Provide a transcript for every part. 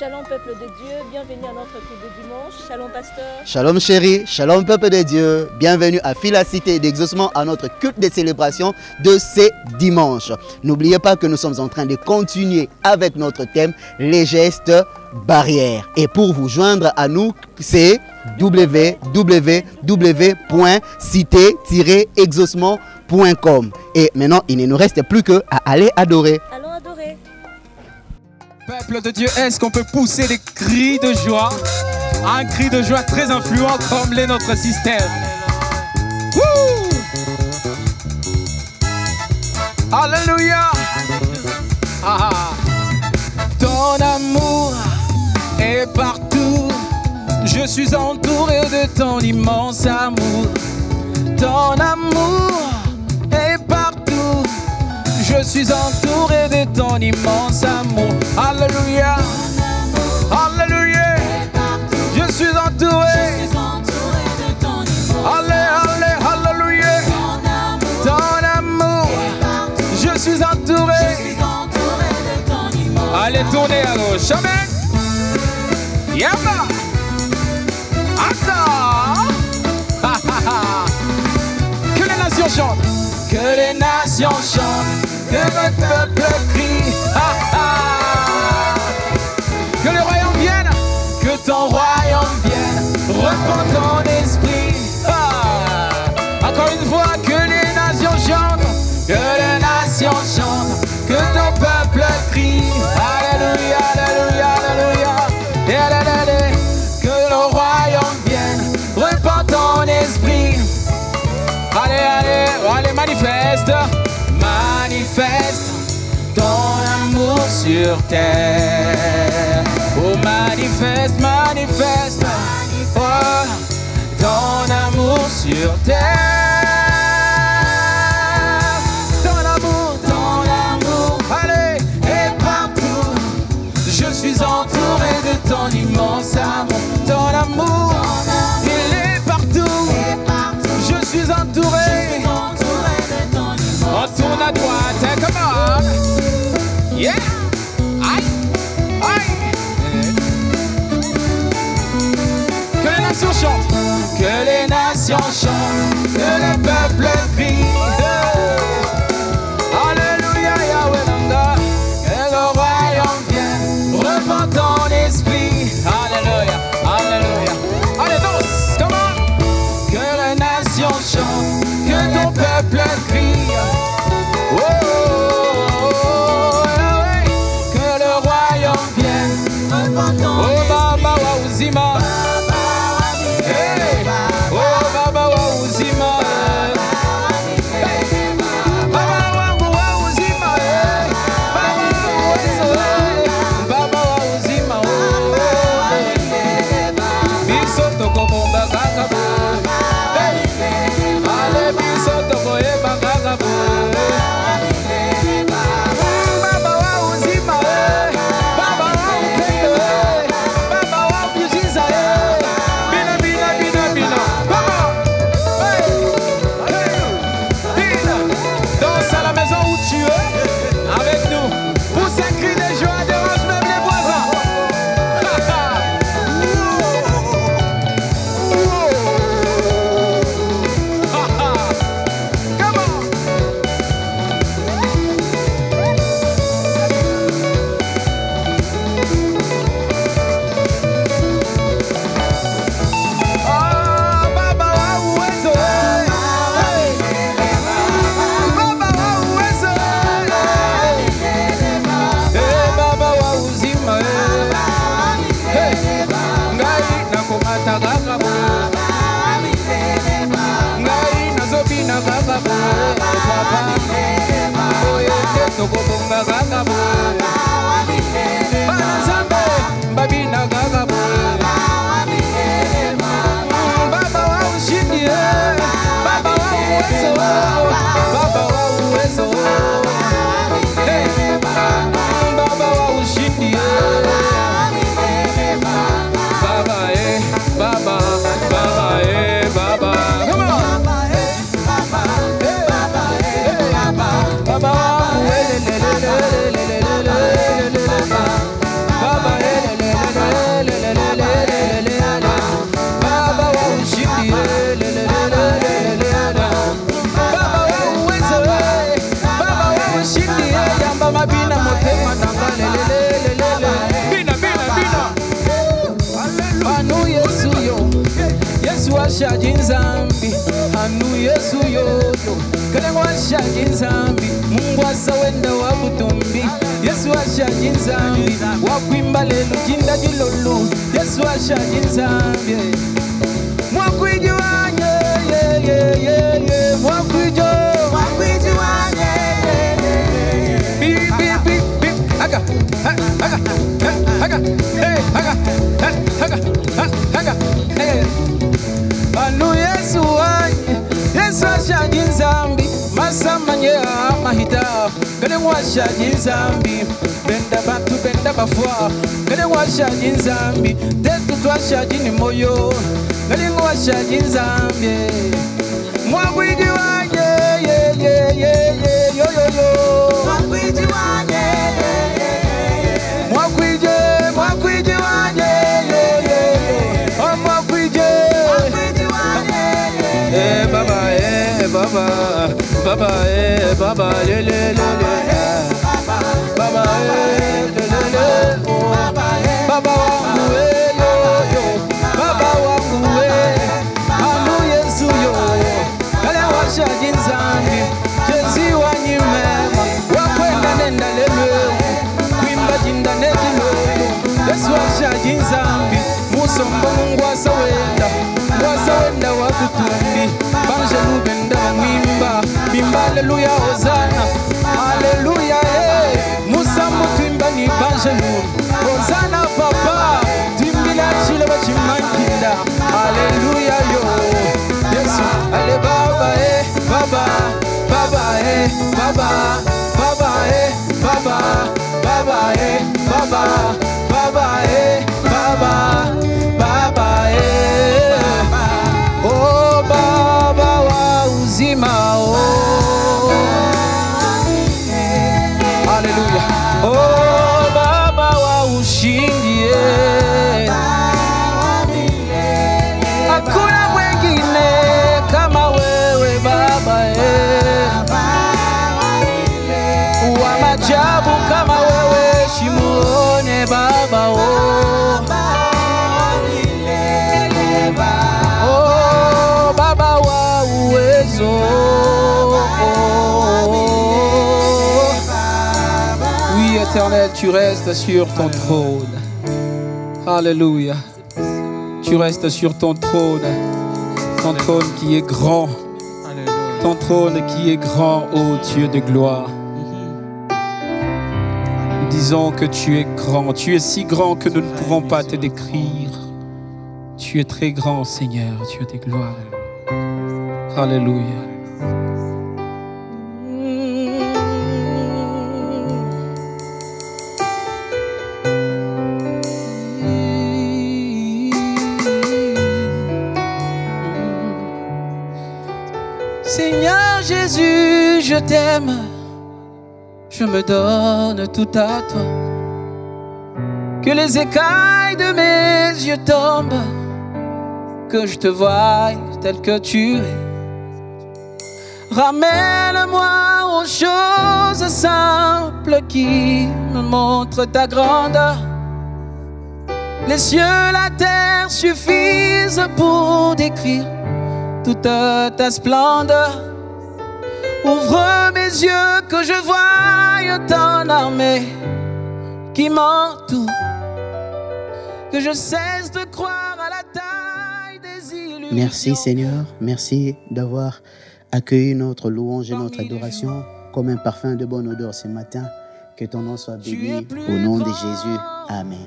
Shalom peuple de Dieu, bienvenue à notre culte de dimanche. Shalom pasteur. Shalom chéri, shalom peuple de Dieu, bienvenue à Philacité d'Exaucement à notre culte de célébration de ces dimanches. N'oubliez pas que nous sommes en train de continuer avec notre thème, les gestes barrières. Et pour vous joindre à nous, c'est www.cité-exaucement.com. Et maintenant, il ne nous reste plus qu'à aller adorer. Allons adorer. Peuple de Dieu, est-ce qu'on peut pousser des cris de joie? Un cri de joie très influent comme l'est notre système. Wouh! Alléluia! Ah, ah. Ton amour est partout. Je suis entouré de ton immense amour. Ton amour est partout. Je suis entouré de ton immense amour. Alléluia. Alléluia. Je suis entouré. Allez, allez, alléluia. Ton amour. Je suis entouré. Allez, tournez à gauche. Amen. Yamba. Attends. Que les nations chantent. Que les nations chantent. Que votre peuple crie. Que le royaume vienne. Que ton royaume vienne. Reprends ton esprit. Encore une fois, que les nations chantent. Que les nations chantent. Que ton peuple crie. Alléluia, alléluia, alléluia. Que le royaume vienne. Reprends ton esprit. Allez, allez, allez, manifeste. Manifeste ton amour sur terre. Oh, manifeste, manifeste oh, ton amour sur terre. Ton amour, allez, est partout. Je suis entouré de ton immense amour. Ton amour, il est partout. Je suis entouré. On tourne à droite, come on. Yeah. Aïe, aïe. Que les nations chantent. Que les nations chantent. Que le peuple crie. Alléluia, Yahweh Nanga. Que le royaume vienne. Reprends ton esprit. Alléluia, alléluia. Allez, danse, come on. Que les nations chantent. Que ton peuple crie. Oh, oh, oh, ouais. Que le royaume vienne. Oh, Baba Waouzima. Hey. Oh, Baba Waouzima. Baba Waouzima. Baba Waouzima. Biso toko bomba kakabo. Ale biso toko eba kakabo. Baba, washaji nzambi anu Yesu yoyo kale washaji nzambi Mungu asawenda wabutumbi Yesu washaji nzambi wakwimba lelu jinda jilolo Yesu washaji nzambi mwakwiji wanye mwakwiji wanye Haga, hey. Anu Yesu wanye, Yesu washaji nzambi, masama nye amahida, kade washaji nzambi, benda bantu benda bafwa, kade washaji nzambi, tetu twashaji ni moyo, kade washaji nzambi, mwakwiji wanye, yo. Mwakwiji wanye, mwakwiji wanye, oh mwakwiji wanye, baba, le, baba, le, oh, baba wangu yo, baba wangu anu Yesu yo, kale washaji nzambi, Jezi wanyimema, wakwenda nenda lelwe, kwimba jinda nejilo, Yesu washaji nzambi, musomba Mungu wasawenda wakutumbi, banjelu benda mwimba, bimba aleluya hozana, aleluya musambu twimba ni banjelu, hozana papa, twimbila chile bachimankinda, aleluya yo, Yesu, ale baba baba, baba baba, oh baba wa uzima oh, haleluya, oh baba wa ushindi hakuna mwingine kama wewe baba wa majabu kama wewe shimuone baba oh baba wa uwezo oui éternel tu restes sur ton trône alléluia tu restes sur ton trône qui est grand ton trône qui est grand ô Dieu de gloire. Disons que tu es grand, tu es si grand que nous ne pouvons pas te décrire. Tu es très grand, Seigneur, Dieu de gloire. Alléluia. Seigneur Jésus, je t'aime. Je me donne tout à toi. Que les écailles de mes yeux tombent, que je te voie tel que tu es. Ramène-moi aux choses simples qui me montrent ta grandeur. Les cieux, la terre suffisent pour décrire toute ta splendeur. Ouvre mes yeux que je voie ton armée qui m'entoure, que je cesse de croire à la taille des illusions. Merci Seigneur, merci d'avoir accueilli notre louange et notre adoration comme un parfum de bonne odeur ce matin. Que ton nom soit béni au nom de Jésus. Amen.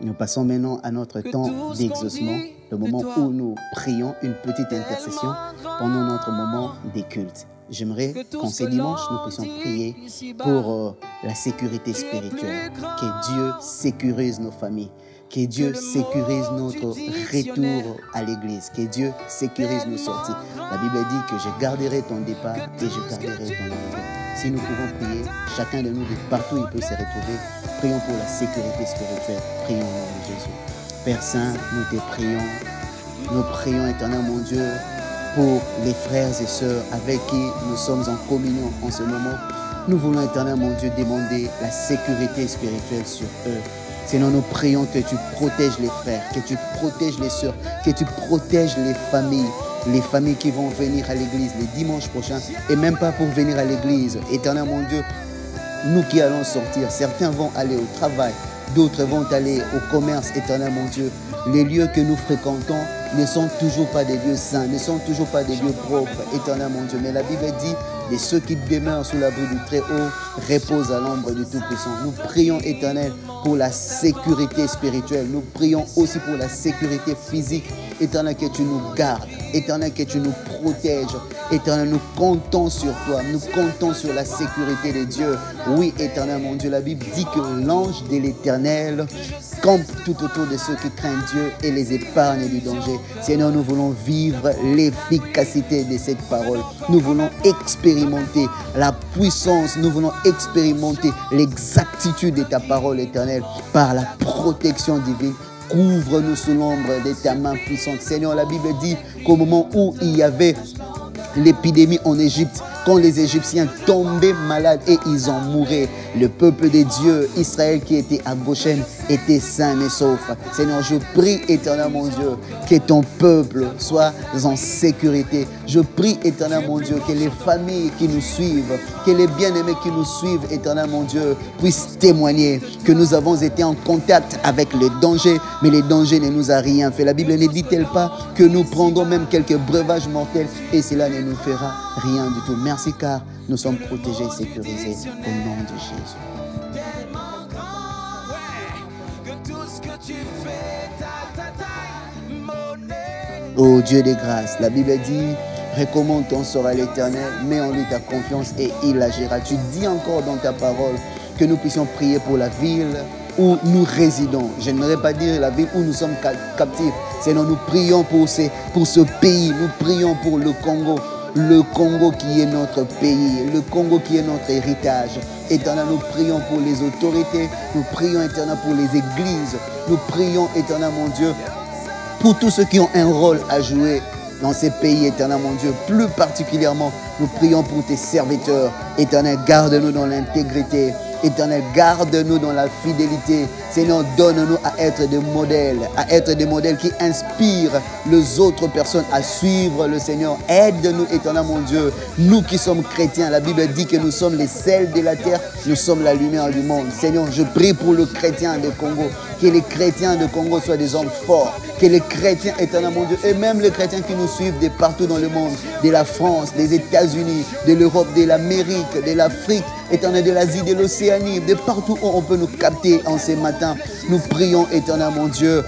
Nous passons maintenant à notre temps d'exaucement, le moment où nous prions une petite intercession pendant notre moment des cultes. J'aimerais qu'en ces dimanches, nous puissions prier pour la sécurité spirituelle. Que Dieu sécurise nos familles. Que Dieu sécurise notre retour à l'église. Que Dieu sécurise nos sorties. La Bible dit que je garderai ton départ et je garderai ton arrivée. Si nous pouvons prier, chacun de nous, de partout où il peut se retrouver, prions pour la sécurité spirituelle. Prions au nom de Jésus. Père Saint, nous te prions. Nous prions, éternel mon Dieu, pour les frères et sœurs avec qui nous sommes en communion en ce moment. Nous voulons, éternel mon Dieu, demander la sécurité spirituelle sur eux. Seigneur, nous prions que tu protèges les frères, que tu protèges les sœurs, que tu protèges les familles qui vont venir à l'église les dimanches prochains, et même pas pour venir à l'église. Éternel mon Dieu, nous qui allons sortir, certains vont aller au travail, d'autres vont aller au commerce. Éternel mon Dieu, les lieux que nous fréquentons ne sont toujours pas des lieux saints, ne sont toujours pas des lieux propres. Éternel mon Dieu, mais la Bible dit, et ceux qui demeurent sous l'abri du Très-Haut reposent à l'ombre du Tout-Puissant. Nous prions, Éternel, pour la sécurité spirituelle. Nous prions aussi pour la sécurité physique. Éternel, que tu nous gardes. Éternel, que tu nous protèges. Éternel, nous comptons sur toi. Nous comptons sur la sécurité de Dieu. Oui, Éternel, mon Dieu, la Bible dit que l'ange de l'Éternel campe tout autour de ceux qui craignent Dieu et les épargne du danger. Seigneur, nous voulons vivre l'efficacité de cette parole. Nous voulons expérimenter la puissance. Nous voulons expérimenter l'exactitude de ta parole éternelle par la protection divine. Couvre-nous sous l'ombre de ta main puissante. Seigneur, la Bible dit qu'au moment où il y avait l'épidémie en Égypte, quand les Égyptiens tombaient malades et ils en mouraient, le peuple de Dieu, Israël qui était à Goshen, était sain et sauf. Seigneur, je prie, éternel mon Dieu, que ton peuple soit en sécurité. Je prie, éternel mon Dieu, que les familles qui nous suivent, que les bien-aimés qui nous suivent, éternel mon Dieu, puissent témoigner que nous avons été en contact avec le danger, mais le danger ne nous a rien fait. La Bible ne dit-elle pas que nous prendrons même quelques breuvages mortels et cela ne nous fera rien du tout. Merci car nous sommes protégés et sécurisés au nom de Jésus. Ô Dieu de grâce, la Bible dit, recommande ton sort à l'Éternel, mets en lui ta confiance et il agira. Tu dis encore dans ta parole que nous puissions prier pour la ville où nous résidons. Je n'aimerais pas dire la ville où nous sommes captifs. Seigneur, nous prions pour ce pays, nous prions pour le Congo. Le Congo qui est notre pays, le Congo qui est notre héritage. Éternel, nous prions pour les autorités, nous prions, Éternel, pour les églises. Nous prions, Éternel, mon Dieu, pour tous ceux qui ont un rôle à jouer dans ces pays, Éternel, mon Dieu. Plus particulièrement, nous prions pour tes serviteurs. Éternel, garde-nous dans l'intégrité. Éternel, garde-nous dans la fidélité. Seigneur, donne-nous à être des modèles qui inspirent les autres personnes à suivre le Seigneur. Aide-nous, Éternel mon Dieu, nous qui sommes chrétiens. La Bible dit que nous sommes les sels de la terre, nous sommes la lumière du monde. Seigneur, je prie pour le chrétien de Congo, que les chrétiens de Congo soient des hommes forts, que les chrétiens, Éternel mon Dieu, et même les chrétiens qui nous suivent de partout dans le monde, de la France, des États-Unis, de l'Europe, de l'Amérique, de l'Afrique, Éternel, de l'Asie, de l'Océanie, de partout où on peut nous capter en ces matins. Nous prions, Éternel mon Dieu,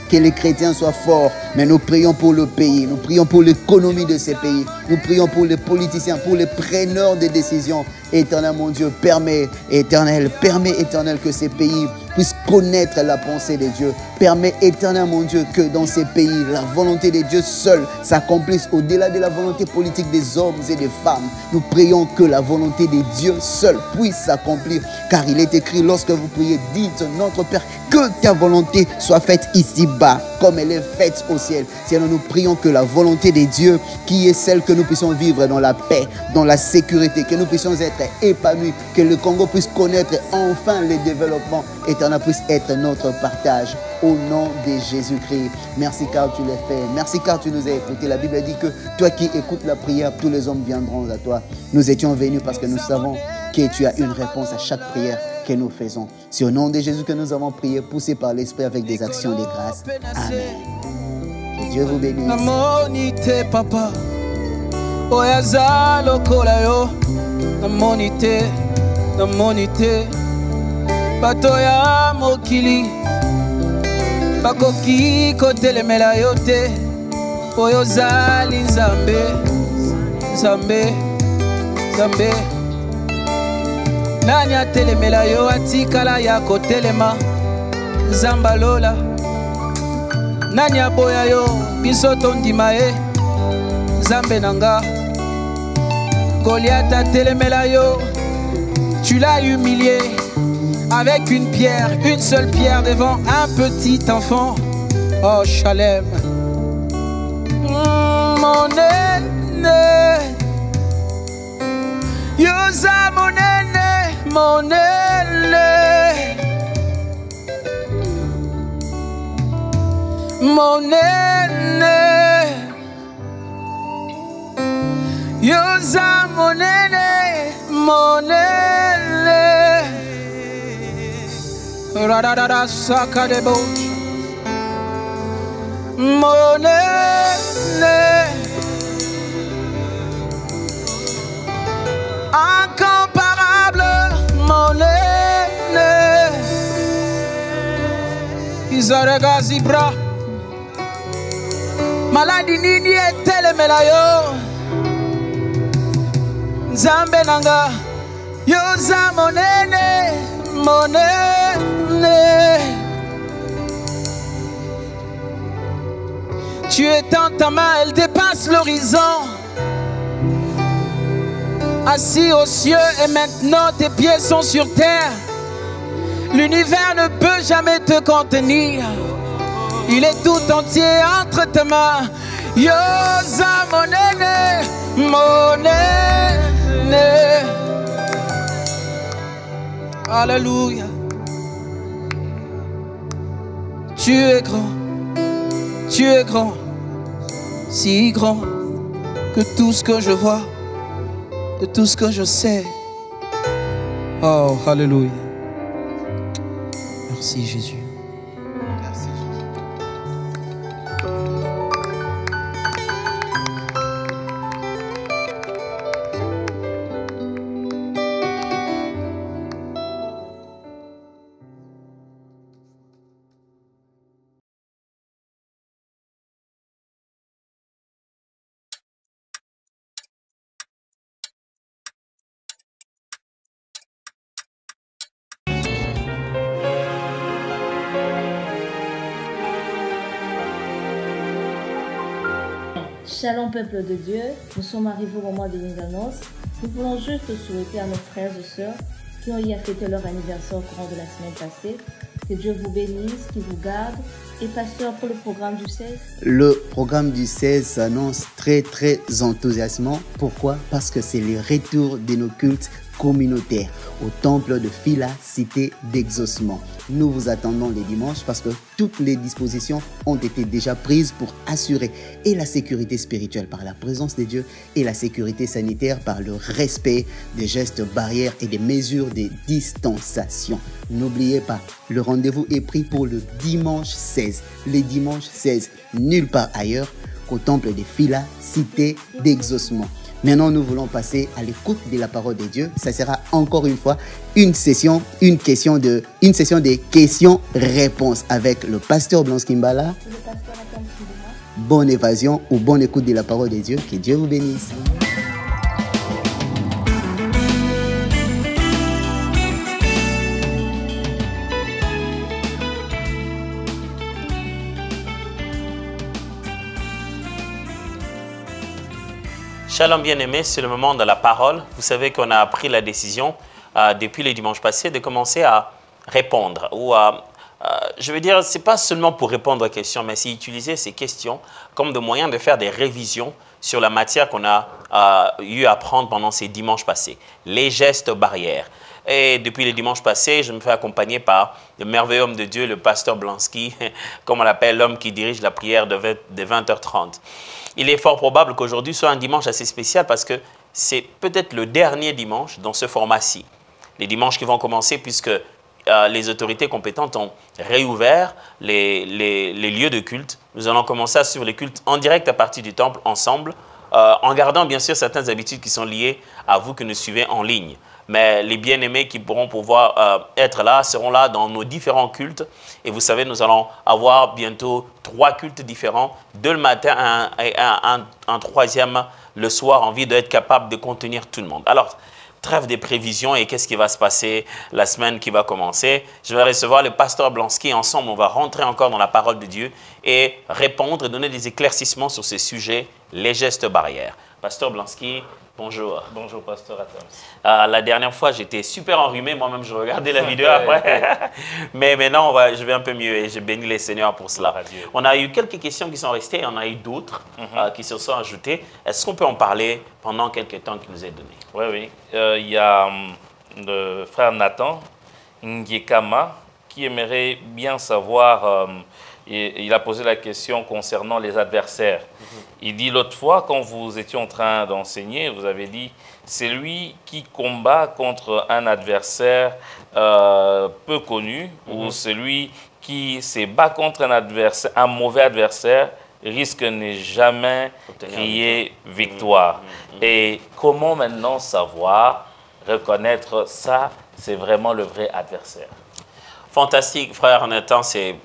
que les chrétiens soient forts, mais nous prions pour le pays, nous prions pour l'économie de ces pays, nous prions pour les politiciens, pour les preneurs de décisions. Éternel mon Dieu, permets, Éternel, que ces pays puissent connaître la pensée de Dieu. Permets, Éternel mon Dieu, que dans ces pays, la volonté de Dieu seule s'accomplisse au-delà de la volonté politique des hommes et des femmes. Nous prions que la volonté de Dieu seule puisse s'accomplir, car il est écrit, lorsque vous priez, dites, notre Père, que ta volonté soit faite ici-bas, comme elle est faite au ciel. Seigneur, nous prions que la volonté de Dieu, qui est celle que nous puissions vivre dans la paix, dans la sécurité, que nous puissions être épanouis, que le Congo puisse connaître enfin le développement, Éternel, puisse être notre partage. Au nom de Jésus-Christ. Merci car tu l'as fait. Merci car tu nous as écoutés. La Bible dit que toi qui écoutes la prière, tous les hommes viendront à toi. Nous étions venus parce que nous savons que tu as une réponse à chaque prière que nous faisons. C'est au nom de Jésus que nous avons prié, poussé par l'Esprit avec des actions de grâce. Amen. Que Dieu vous bénisse. Namonite papa, oyaza lokola yo. Namonite, bato ya mokili, bakoki kotelemela yo te, oyo ozali Nzambe. Nani atelemela yo atikala ya kotelema, Nzamba lola. Nani aboya yo biso tondima ye, Nzambe nanga. Goliath atelemela yo, tu l'as humilié avec une pierre, une seule pierre devant un petit enfant. Oh Shalem. Mon aîné, Yosa mon aîné, mon aîné. Yosa mon aîné, mon aîné. Radadada sakadebo. Mon aîné. Incomparable, mon aîné. Izarega zibra. Maladi nini etele melayo. Nzambe nanga. Yoza mon aîné, mon aîné. Tu étends ta main, elle dépasse l'horizon. Assis aux cieux et maintenant tes pieds sont sur terre. L'univers ne peut jamais te contenir. Il est tout entier entre tes mains. Yosa mon aîné, mon aîné. Alléluia. Tu es grand. Tu es grand. Si grand que tout ce que je vois, que tout ce que je sais. Oh, alléluia. Merci Jésus. Merci Jésus. Shalom peuple de Dieu, nous sommes arrivés au moment de nos annonces. Nous voulons juste souhaiter à nos frères et sœurs qui ont hier fêté leur anniversaire au courant de la semaine passée, que Dieu vous bénisse, qu'il vous garde. Et pasteur, pour le programme du 16? Le programme du 16 s'annonce très enthousiasmant. Pourquoi? Parce que c'est le retour de nos cultes communautaires au temple de Phila, cité d'exaucement. Nous vous attendons les dimanches parce que toutes les dispositions ont été déjà prises pour assurer et la sécurité spirituelle par la présence de Dieu et la sécurité sanitaire par le respect des gestes barrières et des mesures de distanciation. N'oubliez pas, le rendez-vous est pris pour le dimanche 16. Le dimanche 16, nulle part ailleurs qu'au temple de Phila, cité d'exaucement. Maintenant, nous voulons passer à l'écoute de la parole de Dieu. Ça sera encore une fois une session de questions-réponses avec le pasteur Blanc Kimbala. Bonne évasion ou bonne écoute de la parole de Dieu. Que Dieu vous bénisse. Shalom bien-aimés, c'est le moment de la parole. Vous savez qu'on a pris la décision depuis le dimanche passé de commencer à répondre. Je veux dire, ce n'est pas seulement pour répondre aux questions, mais c'est utiliser ces questions comme de moyen de faire des révisions sur la matière qu'on a eu à apprendre pendant ces dimanches passés. Les gestes barrières. Et depuis le dimanche passé, je me fais accompagner par le merveilleux homme de Dieu, le pasteur Blansky, comme on l'appelle, l'homme qui dirige la prière de 20h30. Il est fort probable qu'aujourd'hui soit un dimanche assez spécial parce que c'est peut-être le dernier dimanche dans ce format-ci. Les dimanches qui vont commencer puisque les autorités compétentes ont réouvert les lieux de culte. Nous allons commencer à suivre les cultes en direct à partir du temple ensemble, en gardant bien sûr certaines habitudes qui sont liées à vous que nous suivez en ligne. Mais les bien-aimés qui pourront pouvoir être là seront là dans nos différents cultes. Et vous savez, nous allons avoir bientôt 3 cultes différents, 2 le matin et un troisième le soir, en vue d'être capable de contenir tout le monde. Alors, trêve des prévisions et qu'est-ce qui va se passer la semaine qui va commencer. Je vais recevoir le pasteur Blansky. Ensemble, on va rentrer encore dans la parole de Dieu et répondre et donner des éclaircissements sur ces sujets, les gestes barrières. Pasteur Blansky, bonjour. Bonjour, pasteur Adams. La dernière fois, j'étais super enrhumé. Moi-même, je regardais la vidéo après. Mais maintenant, je vais un peu mieux et je bénis les seigneurs pour cela. On a eu quelques questions qui sont restées et on a eu d'autres qui se sont ajoutées. Est-ce qu'on peut en parler pendant quelques temps qui nous est donné? Oui. Il y a le frère Nathan Ngekama qui aimerait bien savoir il a posé la question concernant les adversaires. Il dit l'autre fois, quand vous étiez en train d'enseigner, vous avez dit, c'est lui qui combat contre un adversaire peu connu, ou celui qui se bat contre un adversaire, un mauvais adversaire, risque n'est jamais crier victoire. Et comment maintenant savoir, reconnaître ça, c'est vraiment le vrai adversaire? Fantastique, frère Nathan, c'est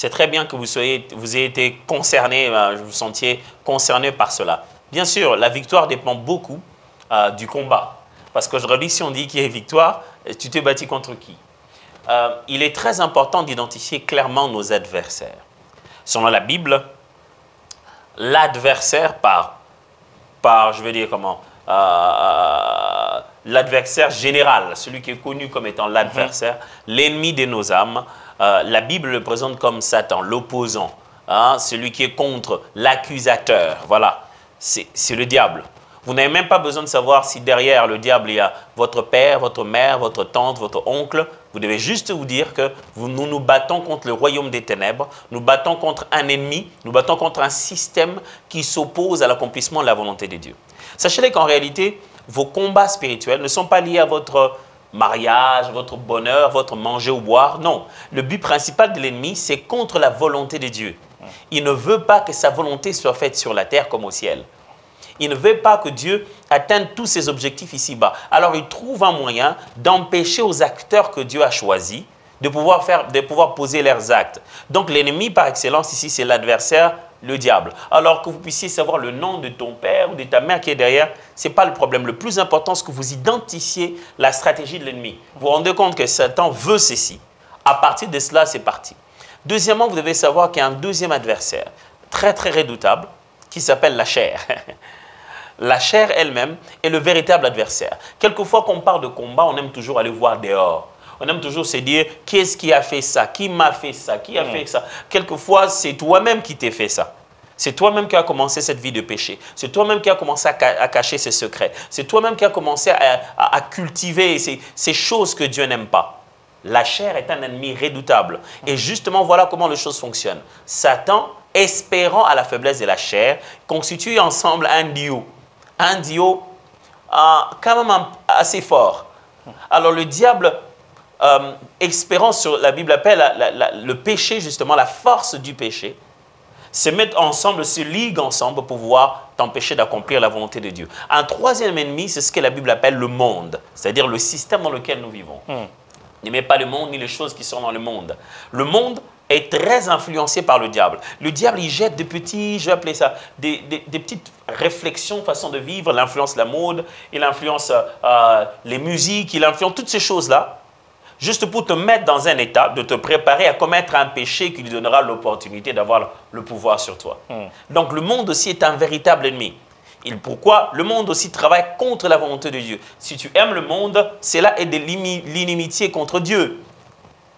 très bien que vous ayez été concerné, vous sentiez concerné par cela. Bien sûr, la victoire dépend beaucoup du combat. Parce qu'aujourd'hui, si on dit qu'il y a victoire, tu t'es battu contre qui? Il est très important d'identifier clairement nos adversaires. Selon la Bible, l'adversaire je vais dire comment, l'adversaire général, celui qui est connu comme étant l'adversaire, l'ennemi de nos âmes, la Bible le présente comme Satan, l'opposant, hein, celui qui est contre, l'accusateur. Voilà, c'est le diable. Vous n'avez même pas besoin de savoir si derrière le diable il y a votre père, votre mère, votre tante, votre oncle. Vous devez juste vous dire que nous nous battons contre le royaume des ténèbres, nous battons contre un ennemi, nous battons contre un système qui s'oppose à l'accomplissement de la volonté de Dieu. Sachez qu'en réalité, vos combats spirituels ne sont pas liés à votre mariage, votre bonheur, votre manger ou boire. Non, le but principal de l'ennemi, c'est contre la volonté de Dieu. Il ne veut pas que sa volonté soit faite sur la terre comme au ciel. Il ne veut pas que Dieu atteigne tous ses objectifs ici-bas. Alors, il trouve un moyen d'empêcher aux acteurs que Dieu a choisis de pouvoir poser leurs actes. Donc, l'ennemi par excellence ici, c'est l'adversaire, le diable. Alors que vous puissiez savoir le nom de ton père ou de ta mère qui est derrière, ce n'est pas le problème. Le plus important, c'est que vous identifiez la stratégie de l'ennemi. Vous vous rendez compte que Satan veut ceci. À partir de cela, c'est parti. Deuxièmement, vous devez savoir qu'il y a un deuxième adversaire, très très redoutable, qui s'appelle la chair. La chair elle-même est le véritable adversaire. Quelquefois, quand on parle de combat, on aime toujours aller voir dehors. On aime toujours se dire, qu'est-ce qui a fait ça? Qui m'a fait ça? Qui a fait ça? Quelquefois, c'est toi-même qui t'es fait ça. C'est toi-même qui as commencé cette vie de péché. C'est toi-même qui as commencé à cacher ses secrets. C'est toi-même qui as commencé à cultiver ces choses que Dieu n'aime pas. La chair est un ennemi redoutable. Et justement, voilà comment les choses fonctionnent. Satan, espérant à la faiblesse de la chair, constitue ensemble un duo. Un duo quand même assez fort. Alors le diable, espérant sur la Bible appelle le péché, justement, la force du péché, se mettent ensemble, se liguent ensemble pour pouvoir t'empêcher d'accomplir la volonté de Dieu. Un troisième ennemi, c'est ce que la Bible appelle le monde, c'est-à-dire le système dans lequel nous vivons. N'aimez pas le monde ni les choses qui sont dans le monde. Le monde est très influencé par le diable. Le diable, il jette des petits, je vais appeler ça, des petites réflexions, façon de vivre. Il influence la mode, il influence les musiques, il influence toutes ces choses-là, juste pour te mettre dans un état de te préparer à commettre un péché qui lui donnera l'opportunité d'avoir le pouvoir sur toi. Donc le monde aussi est un véritable ennemi. Pourquoi le monde aussi travaille contre la volonté de Dieu. Si tu aimes le monde, cela est de l'inimitié contre Dieu.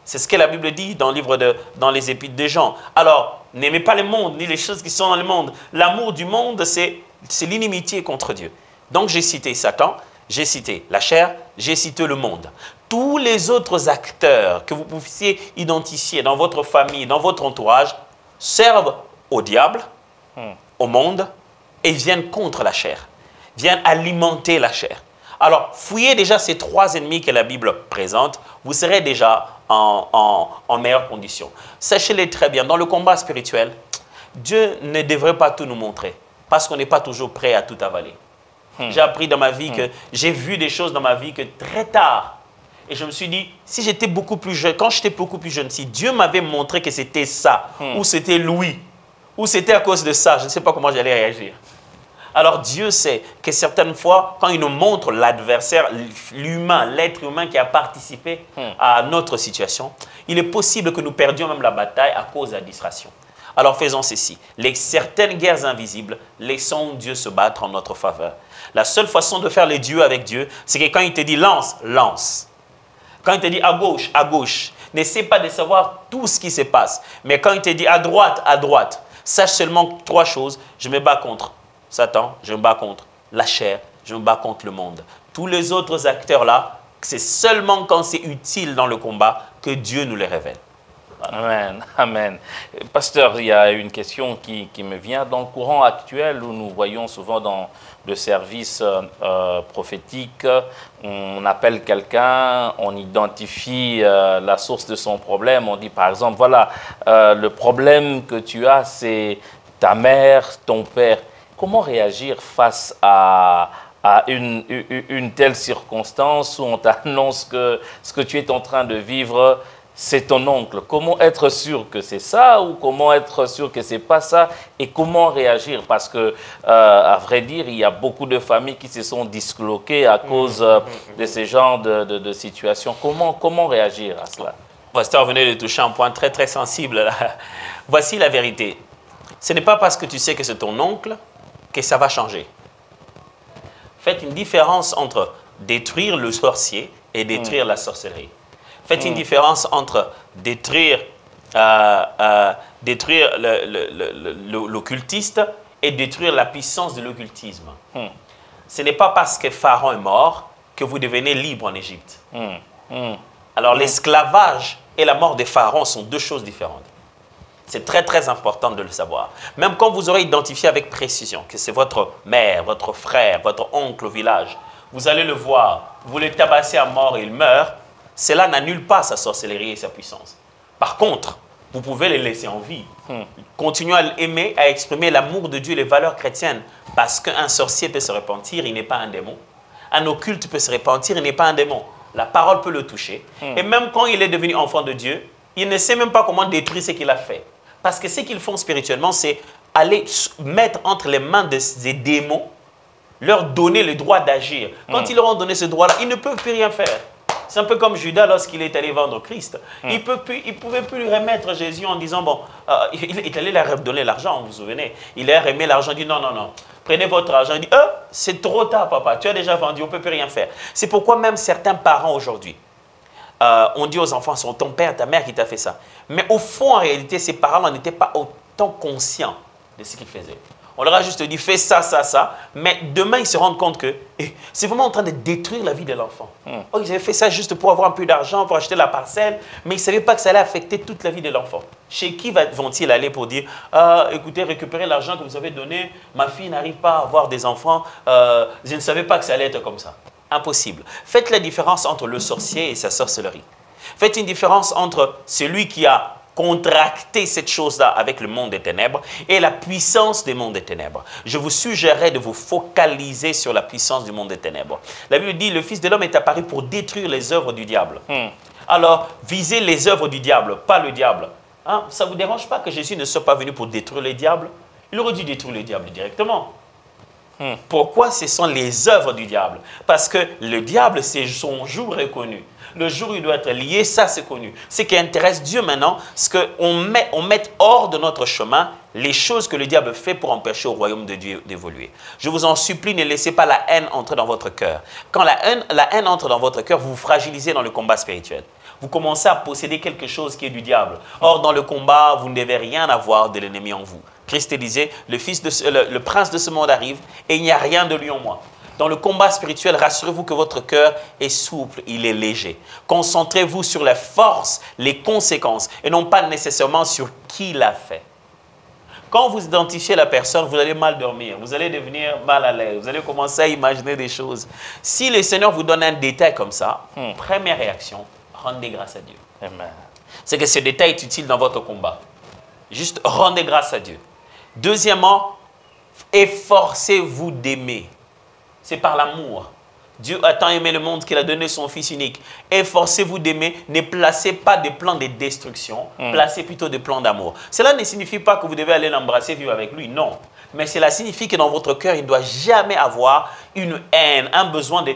C'est ce que la Bible dit dans les Épîtres de Jean. Alors, n'aimez pas le monde, ni les choses qui sont dans le monde. L'amour du monde, c'est l'inimitié contre Dieu. Donc, j'ai cité Satan, j'ai cité la chair, j'ai cité le monde. Tous les autres acteurs que vous puissiez identifier dans votre famille, dans votre entourage, servent au diable, au monde, et viennent contre la chair, viennent alimenter la chair. Alors, fouillez déjà ces trois ennemis que la Bible présente, vous serez déjà en meilleure condition. Sachez-les très bien, dans le combat spirituel, Dieu ne devrait pas tout nous montrer, parce qu'on n'est pas toujours prêt à tout avaler. J'ai appris dans ma vie que j'ai vu des choses dans ma vie que très tard, et je me suis dit, si j'étais beaucoup plus jeune, quand j'étais beaucoup plus jeune, si Dieu m'avait montré que c'était ça, ou c'était lui, ou c'était à cause de ça, je ne sais pas comment j'allais réagir. Alors Dieu sait que certaines fois, quand il nous montre l'adversaire, l'humain, l'être humain qui a participé à notre situation, il est possible que nous perdions même la bataille à cause de la distraction. Alors faisons ceci. Certaines guerres invisibles, laissons Dieu se battre en notre faveur. La seule façon de faire les dieux avec Dieu, c'est que quand il te dit lance, lance. Quand il te dit à gauche, à gauche. N'essaie pas de savoir tout ce qui se passe. Mais quand il te dit à droite, sache seulement trois choses. Je me bats contre Satan, je me bats contre la chair, je me bats contre le monde. Tous les autres acteurs-là, c'est seulement quand c'est utile dans le combat que Dieu nous les révèle. Amen, amen. Pasteur, il y a une question qui me vient. Dans le courant actuel, où nous voyons souvent dans le service prophétique, on appelle quelqu'un, on identifie la source de son problème, on dit par exemple, voilà, le problème que tu as, c'est ta mère, ton père. Comment réagir face à une telle circonstance où on t'annonce que ce que tu es en train de vivre, c'est ton oncle? Comment être sûr que c'est ça ou comment être sûr que c'est pas ça? Et comment réagir? Parce que, à vrai dire, il y a beaucoup de familles qui se sont disloquées à cause de ce genre de situations. Comment réagir à cela? Pasteur venait de toucher un point très très sensible là. Voici la vérité. Ce n'est pas parce que tu sais que c'est ton oncle que ça va changer. Faites une différence entre détruire le sorcier et détruire la sorcellerie. Faites une différence entre détruire, détruire l'occultiste et détruire la puissance de l'occultisme. Ce n'est pas parce que Pharaon est mort que vous devenez libre en Égypte. Alors l'esclavage et la mort de Pharaon sont deux choses différentes. C'est très très important de le savoir. Même quand vous aurez identifié avec précision que c'est votre mère, votre frère, votre oncle au village, vous allez le voir, vous le tabassez à mort et il meurt, cela n'annule pas sa sorcellerie et sa puissance. Par contre, vous pouvez les laisser en vie. Continuez à l'aimer, à exprimer l'amour de Dieu et les valeurs chrétiennes. Parce qu'un sorcier peut se repentir, il n'est pas un démon. Un occulte peut se repentir, il n'est pas un démon. La parole peut le toucher. Et même quand il est devenu enfant de Dieu, il ne sait même pas comment détruire ce qu'il a fait. Parce que ce qu'ils font spirituellement, c'est aller mettre entre les mains des démons, leur donner le droit d'agir. Quand ils leur ont donné ce droit-là, ils ne peuvent plus rien faire. C'est un peu comme Judas lorsqu'il est allé vendre Christ. Il ne pouvait plus lui remettre Jésus en disant, bon, il est allé leur donner l'argent, vous vous souvenez. Il a remis l'argent, il dit, non, non, non, prenez votre argent. Il dit, c'est trop tard, papa, tu as déjà vendu, on ne peut plus rien faire. C'est pourquoi même certains parents aujourd'hui, on dit aux enfants, c'est ton père, ta mère qui t'a fait ça. Mais au fond, en réalité, ces parents n'étaient pas autant conscients de ce qu'ils faisaient. On leur a juste dit, fais ça, ça, ça. Mais demain, ils se rendent compte que c'est vraiment en train de détruire la vie de l'enfant. Oh, ils avaient fait ça juste pour avoir un peu d'argent, pour acheter la parcelle, mais ils ne savaient pas que ça allait affecter toute la vie de l'enfant. Chez qui vont-ils aller pour dire, écoutez, récupérez l'argent que vous avez donné, ma fille n'arrive pas à avoir des enfants, je ne savais pas que ça allait être comme ça. Impossible. Faites la différence entre le sorcier et sa sorcellerie. Faites une différence entre celui qui a contracté cette chose-là avec le monde des ténèbres et la puissance des mondes des ténèbres. Je vous suggérerais de vous focaliser sur la puissance du monde des ténèbres. La Bible dit, le Fils de l'homme est apparu pour détruire les œuvres du diable. Alors, visez les œuvres du diable, pas le diable. Hein? Ça ne vous dérange pas que Jésus ne soit pas venu pour détruire les diables? Il aurait dû détruire le diable directement. Pourquoi ce sont les œuvres du diable? Parce que le diable, c'est son jour reconnu. Le jour où il doit être lié, ça c'est connu. Ce qui intéresse Dieu maintenant, c'est qu'on mette hors de notre chemin les choses que le diable fait pour empêcher au royaume de Dieu d'évoluer. Je vous en supplie, ne laissez pas la haine entrer dans votre cœur. Quand la haine entre dans votre cœur, vous vous fragilisez dans le combat spirituel. Vous commencez à posséder quelque chose qui est du diable. Or, dans le combat, vous ne devez rien avoir de l'ennemi en vous. Christ disait, le prince de ce monde arrive et il n'y a rien de lui en moi. Dans le combat spirituel, rassurez-vous que votre cœur est souple, il est léger. Concentrez-vous sur la force, les conséquences, et non pas nécessairement sur qui l'a fait. Quand vous identifiez la personne, vous allez mal dormir, vous allez devenir mal à l'aise, vous allez commencer à imaginer des choses. Si le Seigneur vous donne un détail comme ça, première réaction, rendez grâce à Dieu. C'est que ce détail est utile dans votre combat. Juste rendez grâce à Dieu. Deuxièmement, efforcez-vous d'aimer. C'est par l'amour. Dieu a tant aimé le monde qu'il a donné son Fils unique. Efforcez-vous d'aimer. Ne placez pas des plans de destruction. Placez plutôt des plans d'amour. Cela ne signifie pas que vous devez aller l'embrasser, vivre avec lui. Non. Mais cela signifie que dans votre cœur, il ne doit jamais avoir une haine, un besoin de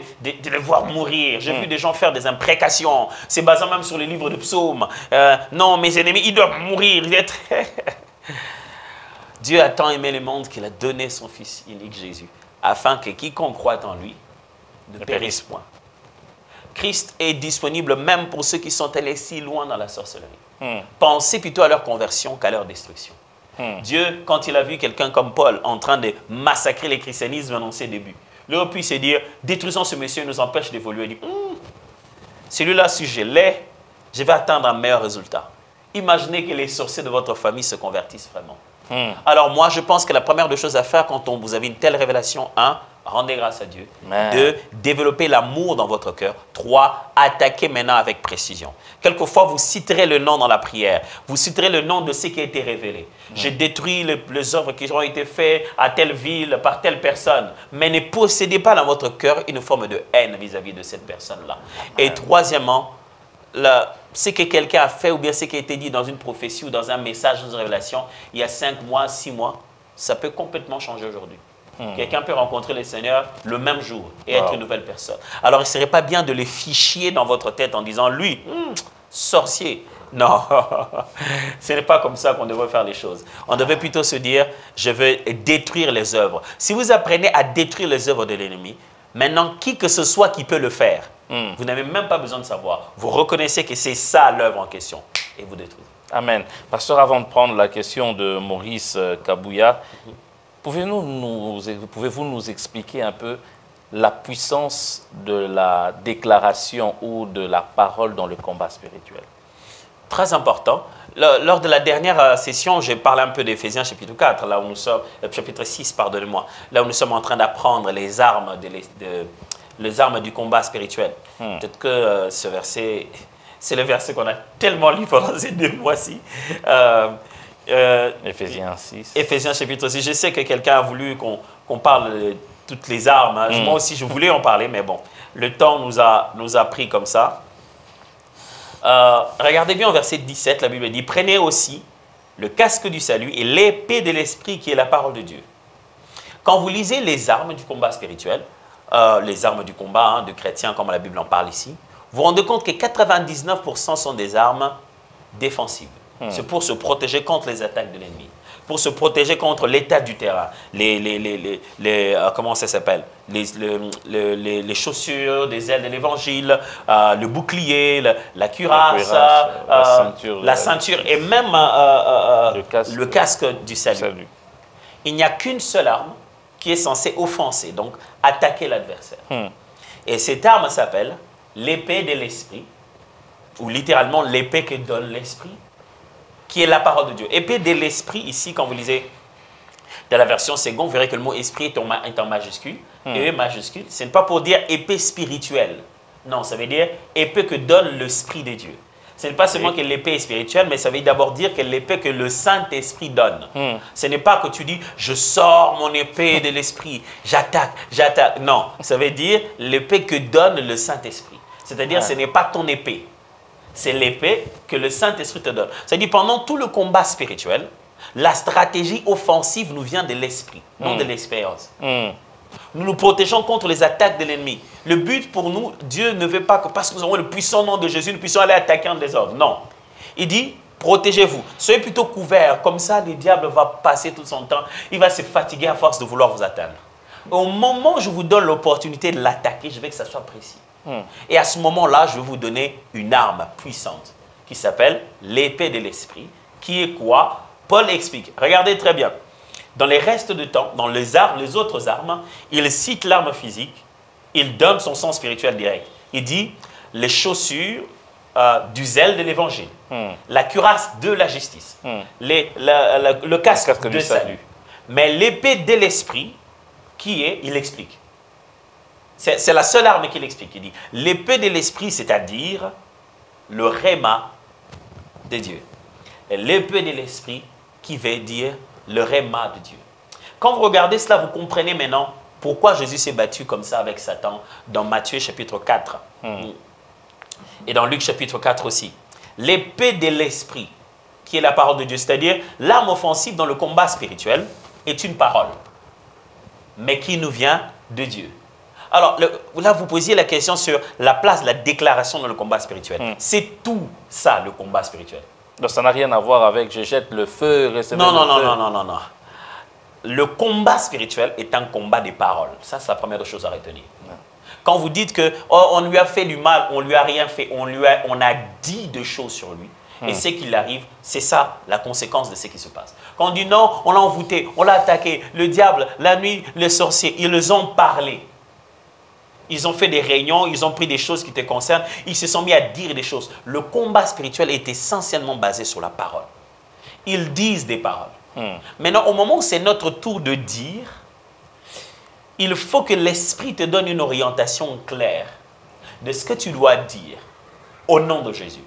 le voir mourir. J'ai vu des gens faire des imprécations. C'est basé même sur les livres de psaumes. Non, mes ennemis, ils doivent mourir. Dieu a tant aimé le monde qu'il a donné son Fils unique Jésus, afin que quiconque croit en lui ne périsse point. Christ est disponible même pour ceux qui sont allés si loin dans la sorcellerie. Pensez plutôt à leur conversion qu'à leur destruction. Dieu, quand il a vu quelqu'un comme Paul en train de massacrer le christianisme dans ses débuts, il aurait pu se dire, détruisons ce monsieur, il nous empêche d'évoluer. Il dit, celui-là, si je l'ai, je vais atteindre un meilleur résultat. imaginez que les sorciers de votre famille se convertissent vraiment. Alors moi, je pense que la première des choses à faire quand vous avez une telle révélation, 1, rendez grâce à Dieu. 2, développez l'amour dans votre cœur. 3, attaquez maintenant avec précision. Quelquefois, vous citerez le nom dans la prière. Vous citerez le nom de ce qui a été révélé. Je détruis les œuvres qui ont été faites à telle ville, par telle personne. Mais ne possédez pas dans votre cœur une forme de haine vis-à-vis de cette personne-là. Et troisièmement, ce que quelqu'un a fait ou bien ce qui a été dit dans une prophétie ou dans un message, dans une révélation, il y a 5 mois, 6 mois, ça peut complètement changer aujourd'hui. Quelqu'un peut rencontrer le Seigneur le même jour et être une nouvelle personne. Alors, il ne serait pas bien de les fichier dans votre tête en disant, lui, sorcier. Non, ce n'est pas comme ça qu'on devrait faire les choses. On devrait plutôt se dire, je veux détruire les œuvres. Si vous apprenez à détruire les œuvres de l'ennemi, maintenant, qui que ce soit qui peut le faire, vous n'avez même pas besoin de savoir. Vous reconnaissez que c'est ça l'œuvre en question et vous détruisez. Amen. Pasteur, avant de prendre la question de Maurice Kabouya, pouvez-vous nous expliquer un peu la puissance de la déclaration ou de la parole dans le combat spirituel? Très important. Lors de la dernière session, j'ai parlé un peu d'Éphésiens chapitre 4, là où nous sommes, chapitre 6, pardonnez-moi, là où nous sommes en train d'apprendre les armes du combat spirituel. Peut-être que ce verset, c'est le verset qu'on a tellement lu pendant ces 2 mois-ci. Éphésiens 6. Éphésiens chapitre 6. Je sais que quelqu'un a voulu qu'on parle de toutes les armes. Hein. Moi aussi, je voulais en parler, mais bon, le temps nous a pris comme ça. Regardez bien au verset 17, la Bible dit « Prenez aussi le casque du salut et l'épée de l'esprit qui est la parole de Dieu. » Quand vous lisez les armes du combat spirituel, les armes du combat de chrétiens, comme la Bible en parle ici, vous vous rendez compte que 99% sont des armes défensives. C'est pour se protéger contre les attaques de l'ennemi, pour se protéger contre l'état du terrain, comment ça s'appelle, les chaussures, des ailes de l'évangile, le bouclier, la cuirasse, la ceinture et même le casque du salut. Il n'y a qu'une seule arme qui est censée offenser, donc attaquer l'adversaire. Et cette arme s'appelle l'épée de l'esprit, ou littéralement l'épée que donne l'esprit, qui est la parole de Dieu. Épée de l'esprit, ici, quand vous lisez dans la version seconde, vous verrez que le mot esprit est en majuscule. Et majuscule, ce n'est pas pour dire épée spirituelle. Non, ça veut dire épée que donne l'esprit de Dieu. Ce n'est pas seulement que l'épée est spirituelle, mais ça veut d'abord dire que l'épée que le Saint-Esprit donne. Ce n'est pas que tu dis, je sors mon épée de l'esprit, j'attaque. Non, ça veut dire l'épée que donne le Saint-Esprit. C'est-à-dire, ce n'est pas ton épée. C'est l'épée que le Saint-Esprit te donne. C'est-à-dire, pendant tout le combat spirituel, la stratégie offensive nous vient de l'esprit, non de l'expérience. Nous nous protégeons contre les attaques de l'ennemi. Le but pour nous, Dieu ne veut pas que parce que nous avons le puissant nom de Jésus, nous puissions aller attaquer en désordre. Non. Il dit, protégez-vous. Soyez plutôt couverts. Comme ça, le diable va passer tout son temps. Il va se fatiguer à force de vouloir vous atteindre. Au moment où je vous donne l'opportunité de l'attaquer, je veux que ça soit précis. Et à ce moment-là, je vais vous donner une arme puissante qui s'appelle l'épée de l'esprit, qui est quoi? Paul explique. Regardez très bien. Dans les restes de temps, dans les autres armes, il cite l'arme physique, il donne son sens spirituel direct. Il dit les chaussures du zèle de l'évangile, la cuirasse de la justice, le casque de salut. Mais l'épée de l'esprit, qui est, il explique. C'est la seule arme qu'il explique. Il dit l'épée de l'esprit, c'est-à-dire le réma de Dieu. L'épée de l'esprit qui veut dire le réma de Dieu. Quand vous regardez cela, vous comprenez maintenant pourquoi Jésus s'est battu comme ça avec Satan dans Matthieu chapitre 4 et dans Luc chapitre 4 aussi. L'épée de l'esprit qui est la parole de Dieu, c'est-à-dire l'arme offensive dans le combat spirituel est une parole, mais qui nous vient de Dieu. Alors là, vous posiez la question sur la place de la déclaration dans le combat spirituel. C'est tout ça, le combat spirituel. Donc ça n'a rien à voir avec je jette le feu, recevez le feu. Non. Le combat spirituel est un combat des paroles. Ça, c'est la première chose à retenir. Quand vous dites que oh, on lui a fait du mal, on lui a rien fait, on a dit des choses sur lui, et ce qu'il arrive, c'est ça la conséquence de ce qui se passe. Quand on dit non, on l'a envoûté, on l'a attaqué, le diable, la nuit, les sorciers, ils ont parlé. Ils ont fait des réunions, ils ont pris des choses qui te concernent, ils se sont mis à dire des choses. Le combat spirituel est essentiellement basé sur la parole. Ils disent des paroles. Maintenant, au moment où c'est notre tour de dire, il faut que l'Esprit te donne une orientation claire de ce que tu dois dire au nom de Jésus.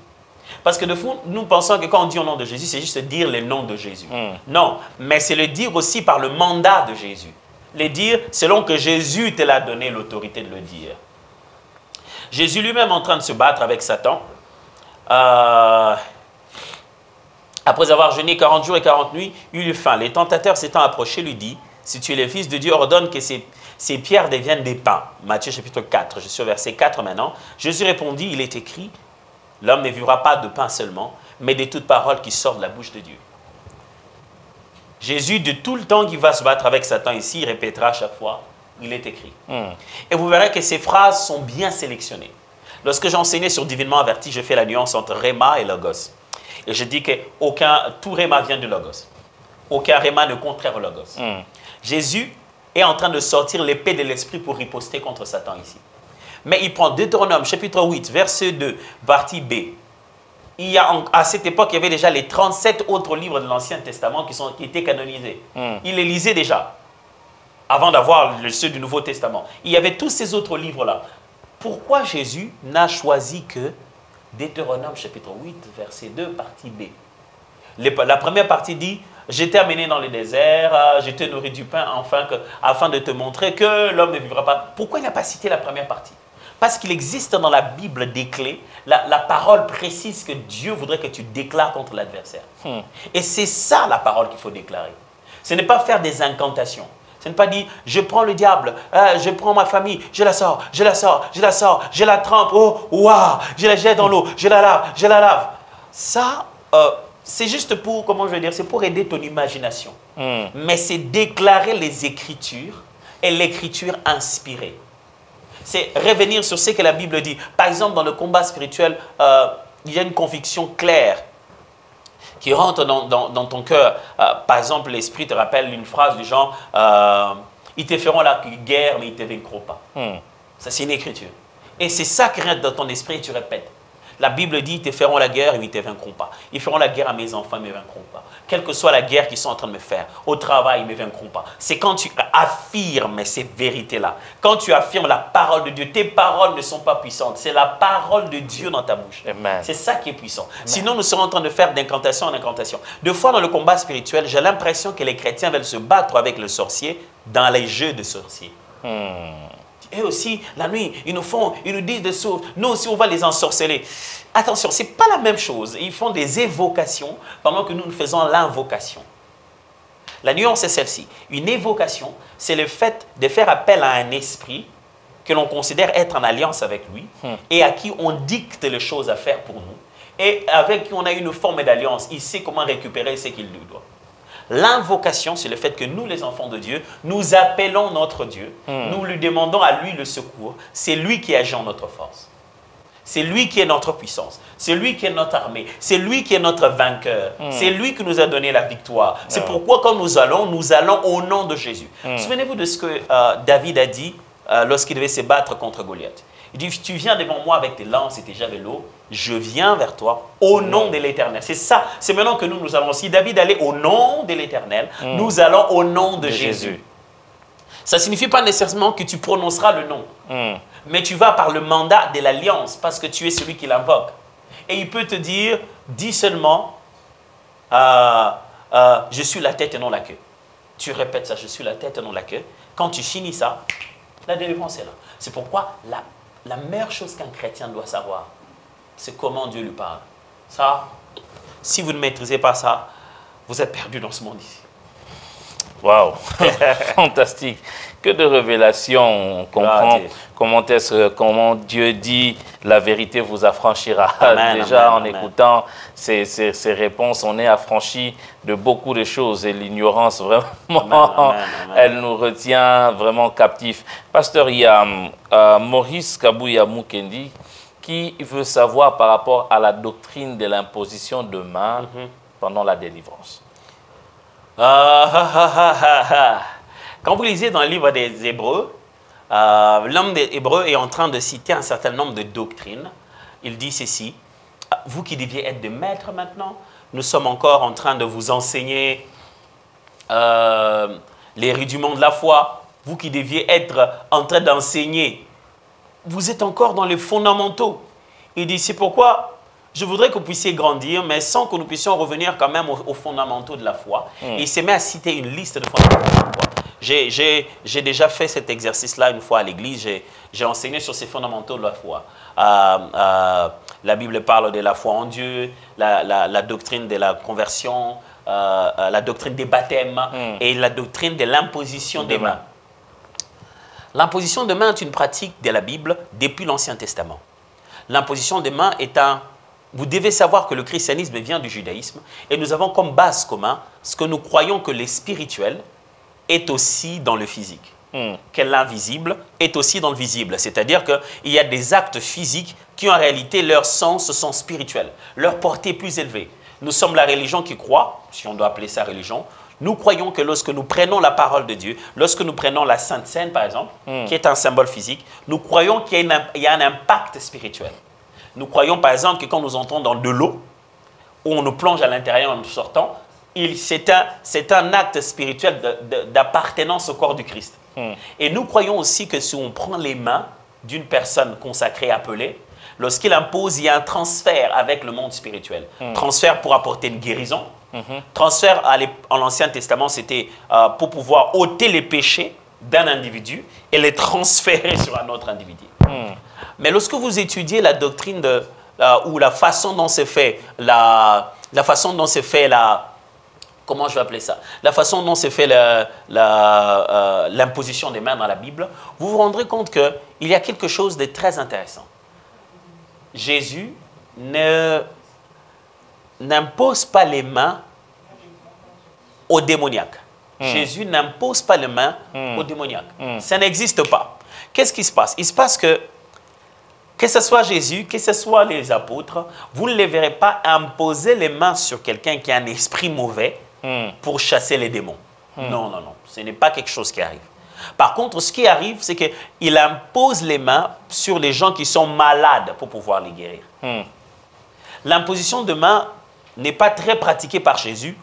Parce que de fond, nous pensons que quand on dit au nom de Jésus, c'est juste dire le nom de Jésus. Non, mais c'est le dire aussi par le mandat de Jésus. Le dire selon que Jésus te l'a donné l'autorité de le dire. Jésus lui-même en train de se battre avec Satan, après avoir jeûné 40 jours et 40 nuits, il eut faim. Les tentateurs s'étant approchés lui dit, si tu es le Fils de Dieu, ordonne que ces pierres deviennent des pains. Matthieu chapitre 4, je suis au verset 4 maintenant. Jésus répondit, il est écrit, l'homme ne vivra pas de pain seulement, mais de toute parole qui sort de la bouche de Dieu. Jésus, de tout le temps qu'il va se battre avec Satan ici, il répétera à chaque fois, il est écrit. Et vous verrez que ces phrases sont bien sélectionnées. Lorsque j'enseignais sur Divinement Averti, je fais la nuance entre Réma et Logos. Et je dis que tout Réma vient de Logos. Aucun Réma ne contraire au Logos. Jésus est en train de sortir l'épée de l'esprit pour riposter contre Satan ici. Mais il prend Deutéronome chapitre 8, verset 2, partie B. À cette époque, il y avait déjà les 37 autres livres de l'Ancien Testament qui étaient canonisés. Il les lisait déjà, avant d'avoir ceux du Nouveau Testament. Il y avait tous ces autres livres-là. Pourquoi Jésus n'a choisi que Deutéronome chapitre 8, verset 2, partie B? La première partie dit, je t'ai amené dans le désert, je t'ai nourri du pain, afin de te montrer que l'homme ne vivra pas. Pourquoi il n'a pas cité la première partie? Parce qu'il existe dans la Bible des clés, la parole précise que Dieu voudrait que tu déclares contre l'adversaire. Et c'est ça la parole qu'il faut déclarer. Ce n'est pas faire des incantations. Ce n'est pas dire, je prends le diable, je prends ma famille, je la sors, je la sors, je la sors, je la trempe, oh, waouh, je la jette dans l'eau, je la lave. Ça, c'est juste pour, comment je vais dire, c'est pour aider ton imagination. Mais c'est déclarer les Écritures et l'Écriture inspirée. C'est revenir sur ce que la Bible dit. Par exemple, dans le combat spirituel, il y a une conviction claire qui rentre dans ton cœur. Par exemple, l'Esprit te rappelle une phrase du genre ils te feront la guerre, mais ils ne te vaincront pas. Ça, c'est une écriture. Et c'est ça qui rentre dans ton esprit et tu répètes. La Bible dit, ils te feront la guerre et ils ne te vaincront pas. Ils feront la guerre à mes enfants, ils ne me vaincront pas. Quelle que soit la guerre qu'ils sont en train de me faire, au travail, ils ne me vaincront pas. C'est quand tu affirmes ces vérités-là. Quand tu affirmes la parole de Dieu, tes paroles ne sont pas puissantes. C'est la parole de Dieu dans ta bouche. C'est ça qui est puissant. Amen. Sinon, nous serons en train de faire d'incantation en incantation. Deux fois dans le combat spirituel, j'ai l'impression que les chrétiens veulent se battre avec le sorcier dans les jeux de sorciers. Et aussi, la nuit, ils nous disent des choses. Nous aussi, on va les ensorceler. Attention, ce n'est pas la même chose. Ils font des évocations pendant que nous faisons l'invocation. La nuance est celle-ci. Une évocation, c'est le fait de faire appel à un esprit que l'on considère être en alliance avec lui et à qui on dicte les choses à faire pour nous et avec qui on a une forme d'alliance. Il sait comment récupérer ce qu'il lui doit. L'invocation, c'est le fait que nous, les enfants de Dieu, nous appelons notre Dieu, nous lui demandons à lui le secours. C'est lui qui agit en notre force. C'est lui qui est notre puissance. C'est lui qui est notre armée. C'est lui qui est notre vainqueur. C'est lui qui nous a donné la victoire. C'est pourquoi quand nous allons au nom de Jésus. Souvenez-vous de ce que David a dit lorsqu'il devait se battre contre Goliath. Il dit, tu viens devant moi avec tes lances et tes javelots, je viens vers toi au nom de l'Éternel. C'est ça, c'est maintenant que nous allons. Si David allait au nom de l'Éternel, nous allons au nom de Jésus. Ça ne signifie pas nécessairement que tu prononceras le nom, mais tu vas par le mandat de l'alliance parce que tu es celui qui l'invoque. Et il peut te dire, dis seulement, je suis la tête et non la queue. Tu répètes ça, je suis la tête et non la queue. Quand tu finis ça, la délivrance est là. C'est pourquoi la meilleure chose qu'un chrétien doit savoir, c'est comment Dieu lui parle. Ça, si vous ne maîtrisez pas ça, vous êtes perdu dans ce monde ici. Waouh, fantastique. Que de révélations, on comprend comment Dieu dit la vérité vous affranchira. Amen, déjà amen, en écoutant ces réponses, on est affranchi de beaucoup de choses et l'ignorance vraiment, elle nous retient vraiment captifs. Pasteur, il y a Maurice Kabouya Mukendi qui veut savoir par rapport à la doctrine de l'imposition de main pendant la délivrance. Quand vous lisez dans le livre des Hébreux, l'homme hébreu est en train de citer un certain nombre de doctrines. Il dit ceci, vous qui deviez être des maîtres maintenant, nous sommes encore en train de vous enseigner les rudiments de la foi. Vous qui deviez être en train d'enseigner, vous êtes encore dans les fondamentaux. Il dit, c'est pourquoi je voudrais que vous puissiez grandir, mais sans que nous puissions revenir quand même aux fondamentaux de la foi. Et il s'est mis à citer une liste de fondamentaux de la foi. J'ai déjà fait cet exercice-là une fois à l'église. J'ai enseigné sur ces fondamentaux de la foi. La Bible parle de la foi en Dieu, la doctrine de la conversion, la doctrine des baptêmes et la doctrine de l'imposition des mains. L'imposition des mains est une pratique de la Bible depuis l'Ancien Testament. L'imposition des mains est un... Vous devez savoir que le christianisme vient du judaïsme et nous avons comme base commune ce que nous croyons que le spirituel est aussi dans le physique. Que l'invisible est aussi dans le visible. C'est-à-dire qu'il y a des actes physiques qui en réalité leur sens sont spirituels, leur portée est plus élevée. Nous sommes la religion qui croit, si on doit appeler ça religion. Nous croyons que lorsque nous prenons la parole de Dieu, lorsque nous prenons la Sainte Seine par exemple, qui est un symbole physique, nous croyons qu'il y a un impact spirituel. Nous croyons par exemple que quand nous entrons dans de l'eau, où on nous plonge à l'intérieur en nous sortant, c'est un acte spirituel d'appartenance au corps du Christ. Et nous croyons aussi que si on prend les mains d'une personne consacrée, appelée, lorsqu'il impose, il y a un transfert avec le monde spirituel. Transfert pour apporter une guérison. Transfert en l'Ancien Testament, c'était pour pouvoir ôter les péchés d'un individu et les transférer sur un autre individu. Mais lorsque vous étudiez la doctrine ou la façon dont c'est fait, comment je vais appeler ça? La façon dont c'est fait l'imposition des mains dans la Bible, vous vous rendrez compte qu'il y a quelque chose de très intéressant. Jésus n'impose pas les mains aux démoniaques. Jésus n'impose pas les mains aux démoniaques. Ça n'existe pas. Qu'est-ce qui se passe? Il se passe que ce soit Jésus, que ce soit les apôtres, vous ne les verrez pas imposer les mains sur quelqu'un qui a un esprit mauvais pour chasser les démons. Non, non, non. Ce n'est pas quelque chose qui arrive. Par contre, ce qui arrive, c'est qu'il impose les mains sur les gens qui sont malades pour pouvoir les guérir. L'imposition de mains n'est pas très pratiquée par Jésus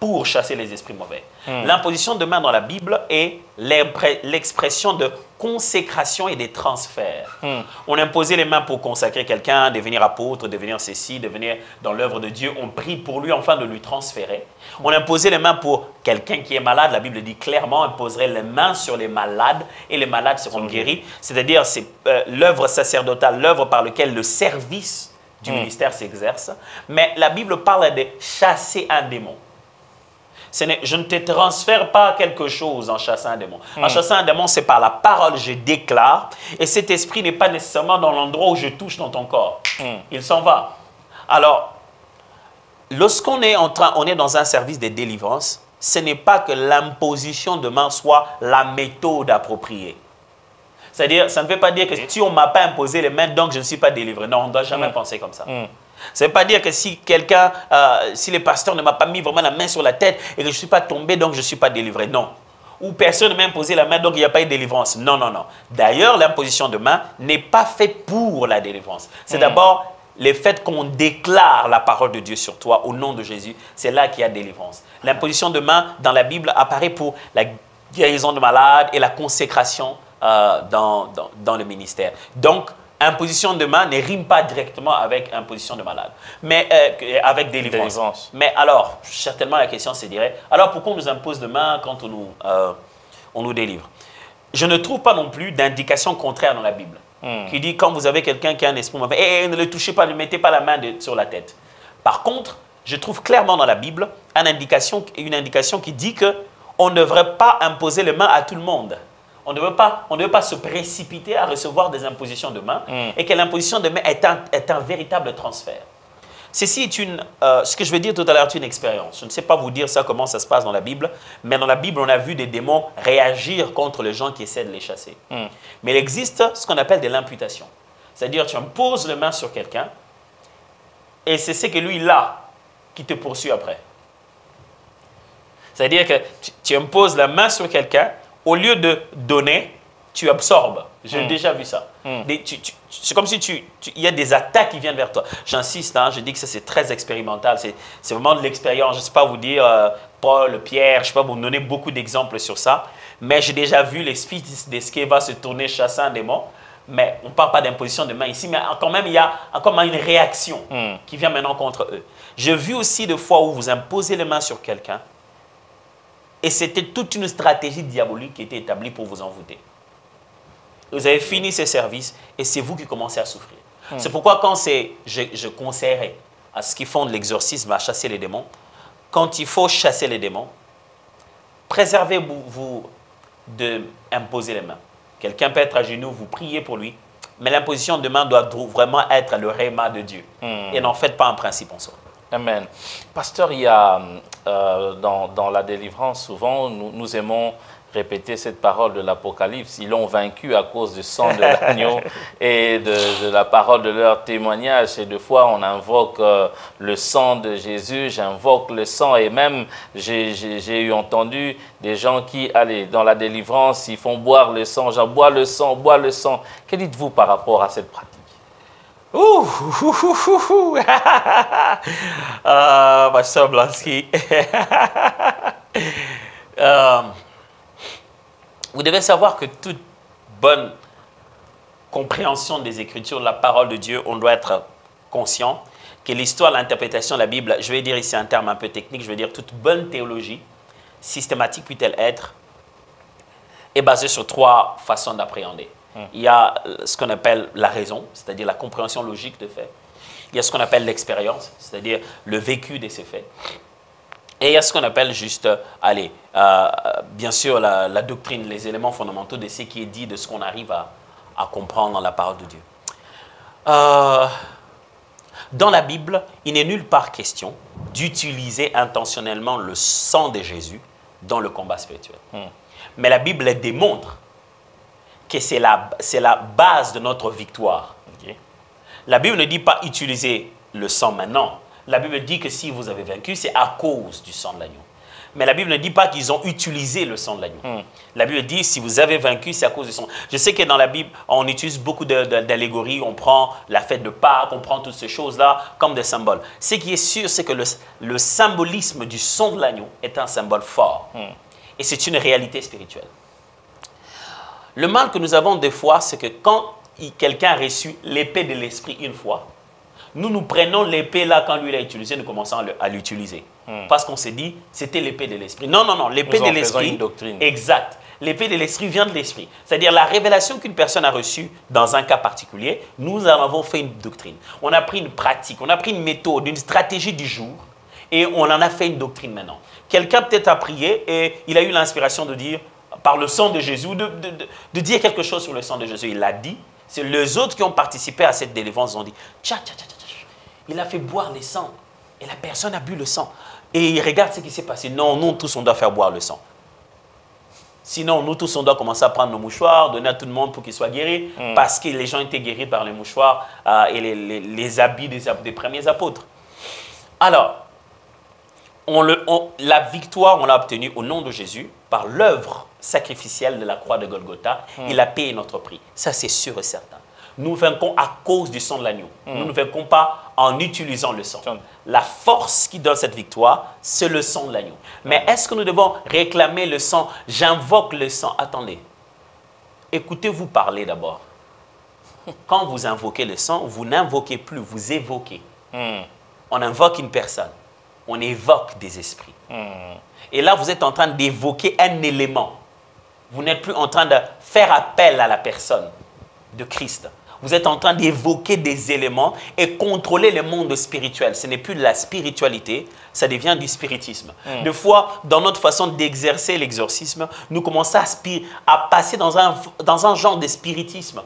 pour chasser les esprits mauvais. L'imposition de main dans la Bible est l'expression de consécration et des transferts. On imposait les mains pour consacrer quelqu'un, devenir apôtre, devenir ceci, devenir dans l'œuvre de Dieu. On prie pour lui afin de lui transférer. On imposait les mains pour quelqu'un qui est malade. La Bible dit clairement, on imposerait les mains sur les malades et les malades seront guéris. C'est-à-dire, c'est l'œuvre sacerdotale, l'œuvre par laquelle le service du ministère s'exerce. Mais la Bible parle de chasser un démon. Je ne te transfère pas quelque chose en chassant un démon. En chassant un démon, c'est par la parole, je déclare. Et cet esprit n'est pas nécessairement dans l'endroit où je touche dans ton corps. Il s'en va. Alors, lorsqu'on est dans un service de délivrance, ce n'est pas que l'imposition de main soit la méthode appropriée. C'est-à-dire, ça ne veut pas dire que si on ne m'a pas imposé les mains, donc je ne suis pas délivré. Non, on ne doit jamais penser comme ça. Ça ne veut pas dire que si quelqu'un, si le pasteur ne m'a pas mis vraiment la main sur la tête et que je ne suis pas tombé, donc je ne suis pas délivré. Non. Ou personne ne m'a imposé la main, donc il n'y a pas eu de délivrance. Non, non, non. D'ailleurs, l'imposition de main n'est pas faite pour la délivrance. C'est d'abord le fait qu'on déclare la parole de Dieu sur toi au nom de Jésus. C'est là qu'il y a délivrance. L'imposition de main dans la Bible apparaît pour la guérison de malades et la consécration dans le ministère. Donc, imposition de main ne rime pas directement avec imposition de malade, mais avec délivrance. Mais alors, certainement la question se dirait, alors pourquoi on nous impose de main quand on nous délivre? Je ne trouve pas non plus d'indication contraire dans la Bible, qui dit quand vous avez quelqu'un qui a un esprit mauvais, ne le touchez pas, ne mettez pas la main sur la tête. Par contre, je trouve clairement dans la Bible une indication qui dit qu'on ne devrait pas imposer les mains à tout le monde. On ne veut pas se précipiter à recevoir des impositions de main et que l'imposition de main est un véritable transfert. Ceci est ce que je vais dire tout à l'heure est une expérience. Je ne sais pas vous dire ça, comment ça se passe dans la Bible, mais dans la Bible, on a vu des démons réagir contre les gens qui essaient de les chasser. Mais il existe ce qu'on appelle de l'imputation. C'est-à-dire, tu imposes les mains sur quelqu'un et c'est ce que lui, il a, qui te poursuit après. C'est-à-dire que tu imposes la main sur quelqu'un. Au lieu de donner, tu absorbes. J'ai déjà vu ça. C'est comme si il y a des attaques qui viennent vers toi. J'insiste, hein, je dis que ça c'est très expérimental. C'est vraiment de l'expérience. Je ne sais pas vous dire, Paul, Pierre, je ne sais pas vous donner beaucoup d'exemples sur ça. Mais j'ai déjà vu l'esprit d'Esquet va se tourner chasser un démon. Mais on ne parle pas d'imposition de main ici. Mais quand même, il y a comme une réaction qui vient maintenant contre eux. J'ai vu aussi des fois où vous imposez les mains sur quelqu'un. Et c'était toute une stratégie diabolique qui était établie pour vous envoûter. Vous avez fini ces services et c'est vous qui commencez à souffrir. C'est pourquoi quand je conseillerais à ceux qui font de l'exorcisme à chasser les démons, quand il faut chasser les démons, préservez-vous d'imposer les mains. Quelqu'un peut être à genoux, vous priez pour lui, mais l'imposition de main doit vraiment être le réma de Dieu. Et n'en faites pas un principe en soi. Amen. Pasteur, il y a dans la délivrance, souvent, nous aimons répéter cette parole de l'Apocalypse. Ils l'ont vaincu à cause du sang de l'agneau et de la parole de leur témoignage. Et des fois, on invoque le sang de Jésus, j'invoque le sang. Et même, j'ai eu entendu des gens qui, allez, dans la délivrance, ils font boire le sang. J'en bois le sang, bois le sang. Que dites-vous par rapport à cette pratique? Pasteur Blansky. Vous devez savoir que toute bonne compréhension des Écritures, de la parole de Dieu, on doit être conscient que l'histoire, l'interprétation de la Bible, je vais dire ici un terme un peu technique, je vais dire toute bonne théologie, systématique peut-elle être, est basée sur 3 façons d'appréhender. Il y a ce qu'on appelle la raison, c'est-à-dire la compréhension logique de faits. Il y a ce qu'on appelle l'expérience, c'est-à-dire le vécu de ces faits. Et il y a ce qu'on appelle juste, bien sûr, la doctrine, les éléments fondamentaux de ce qui est dit, de ce qu'on arrive à comprendre dans la parole de Dieu. Dans la Bible, il n'est nulle part question d'utiliser intentionnellement le sang de Jésus dans le combat spirituel. Mais la Bible démontre que c'est la base de notre victoire. Okay. La Bible ne dit pas utiliser le sang maintenant. La Bible dit que si vous avez vaincu, c'est à cause du sang de l'agneau. Mais la Bible ne dit pas qu'ils ont utilisé le sang de l'agneau. La Bible dit si vous avez vaincu, c'est à cause du sang. Je sais que dans la Bible, on utilise beaucoup d'allégories. On prend la fête de Pâques, on prend toutes ces choses-là comme des symboles. Ce qui est sûr, c'est que le symbolisme du sang de l'agneau est un symbole fort. Et c'est une réalité spirituelle. Le mal que nous avons des fois, c'est que quand quelqu'un a reçu l'épée de l'esprit une fois, nous prenons l'épée là quand lui l'a utilisée, nous commençons à l'utiliser. Parce qu'on s'est dit, c'était l'épée de l'esprit. Non, non, non, l'épée de l'esprit. Une doctrine. Exact. L'épée de l'esprit vient de l'esprit. C'est-à-dire la révélation qu'une personne a reçue dans un cas particulier, nous en avons fait une doctrine. On a pris une pratique, on a pris une méthode, une stratégie du jour, et on en a fait une doctrine maintenant. Quelqu'un peut-être a prié et il a eu l'inspiration de dire, par le sang de Jésus, de dire quelque chose sur le sang de Jésus. Il l'a dit. C'est les autres qui ont participé à cette délivrance ont dit, tcha, tcha, tcha, tcha, il a fait boire le sang. Et la personne a bu le sang. Et il regarde ce qui s'est passé. Non, nous tous, on doit faire boire le sang. Sinon, nous tous, on doit commencer à prendre nos mouchoirs, donner à tout le monde pour qu'ils soient guéris. Parce que les gens étaient guéris par les mouchoirs et les habits des premiers apôtres. Alors, la victoire, on l'a obtenue au nom de Jésus par l'œuvre sacrificielle de la croix de Golgotha. Il a payé notre prix. Ça, c'est sûr et certain. Nous vainquons à cause du sang de l'agneau. Nous ne vainquons pas en utilisant le sang. La force qui donne cette victoire, c'est le sang de l'agneau. Mais est-ce que nous devons réclamer le sang? J'invoque le sang. Attendez. Écoutez-vous parler d'abord. Quand vous invoquez le sang, vous n'invoquez plus, vous évoquez. On invoque une personne. On évoque des esprits. Et là, vous êtes en train d'évoquer un élément. Vous n'êtes plus en train de faire appel à la personne de Christ. Vous êtes en train d'évoquer des éléments et contrôler le monde spirituel. Ce n'est plus de la spiritualité, ça devient du spiritisme. Des fois, dans notre façon d'exercer l'exorcisme, nous commençons à passer dans un genre de spiritisme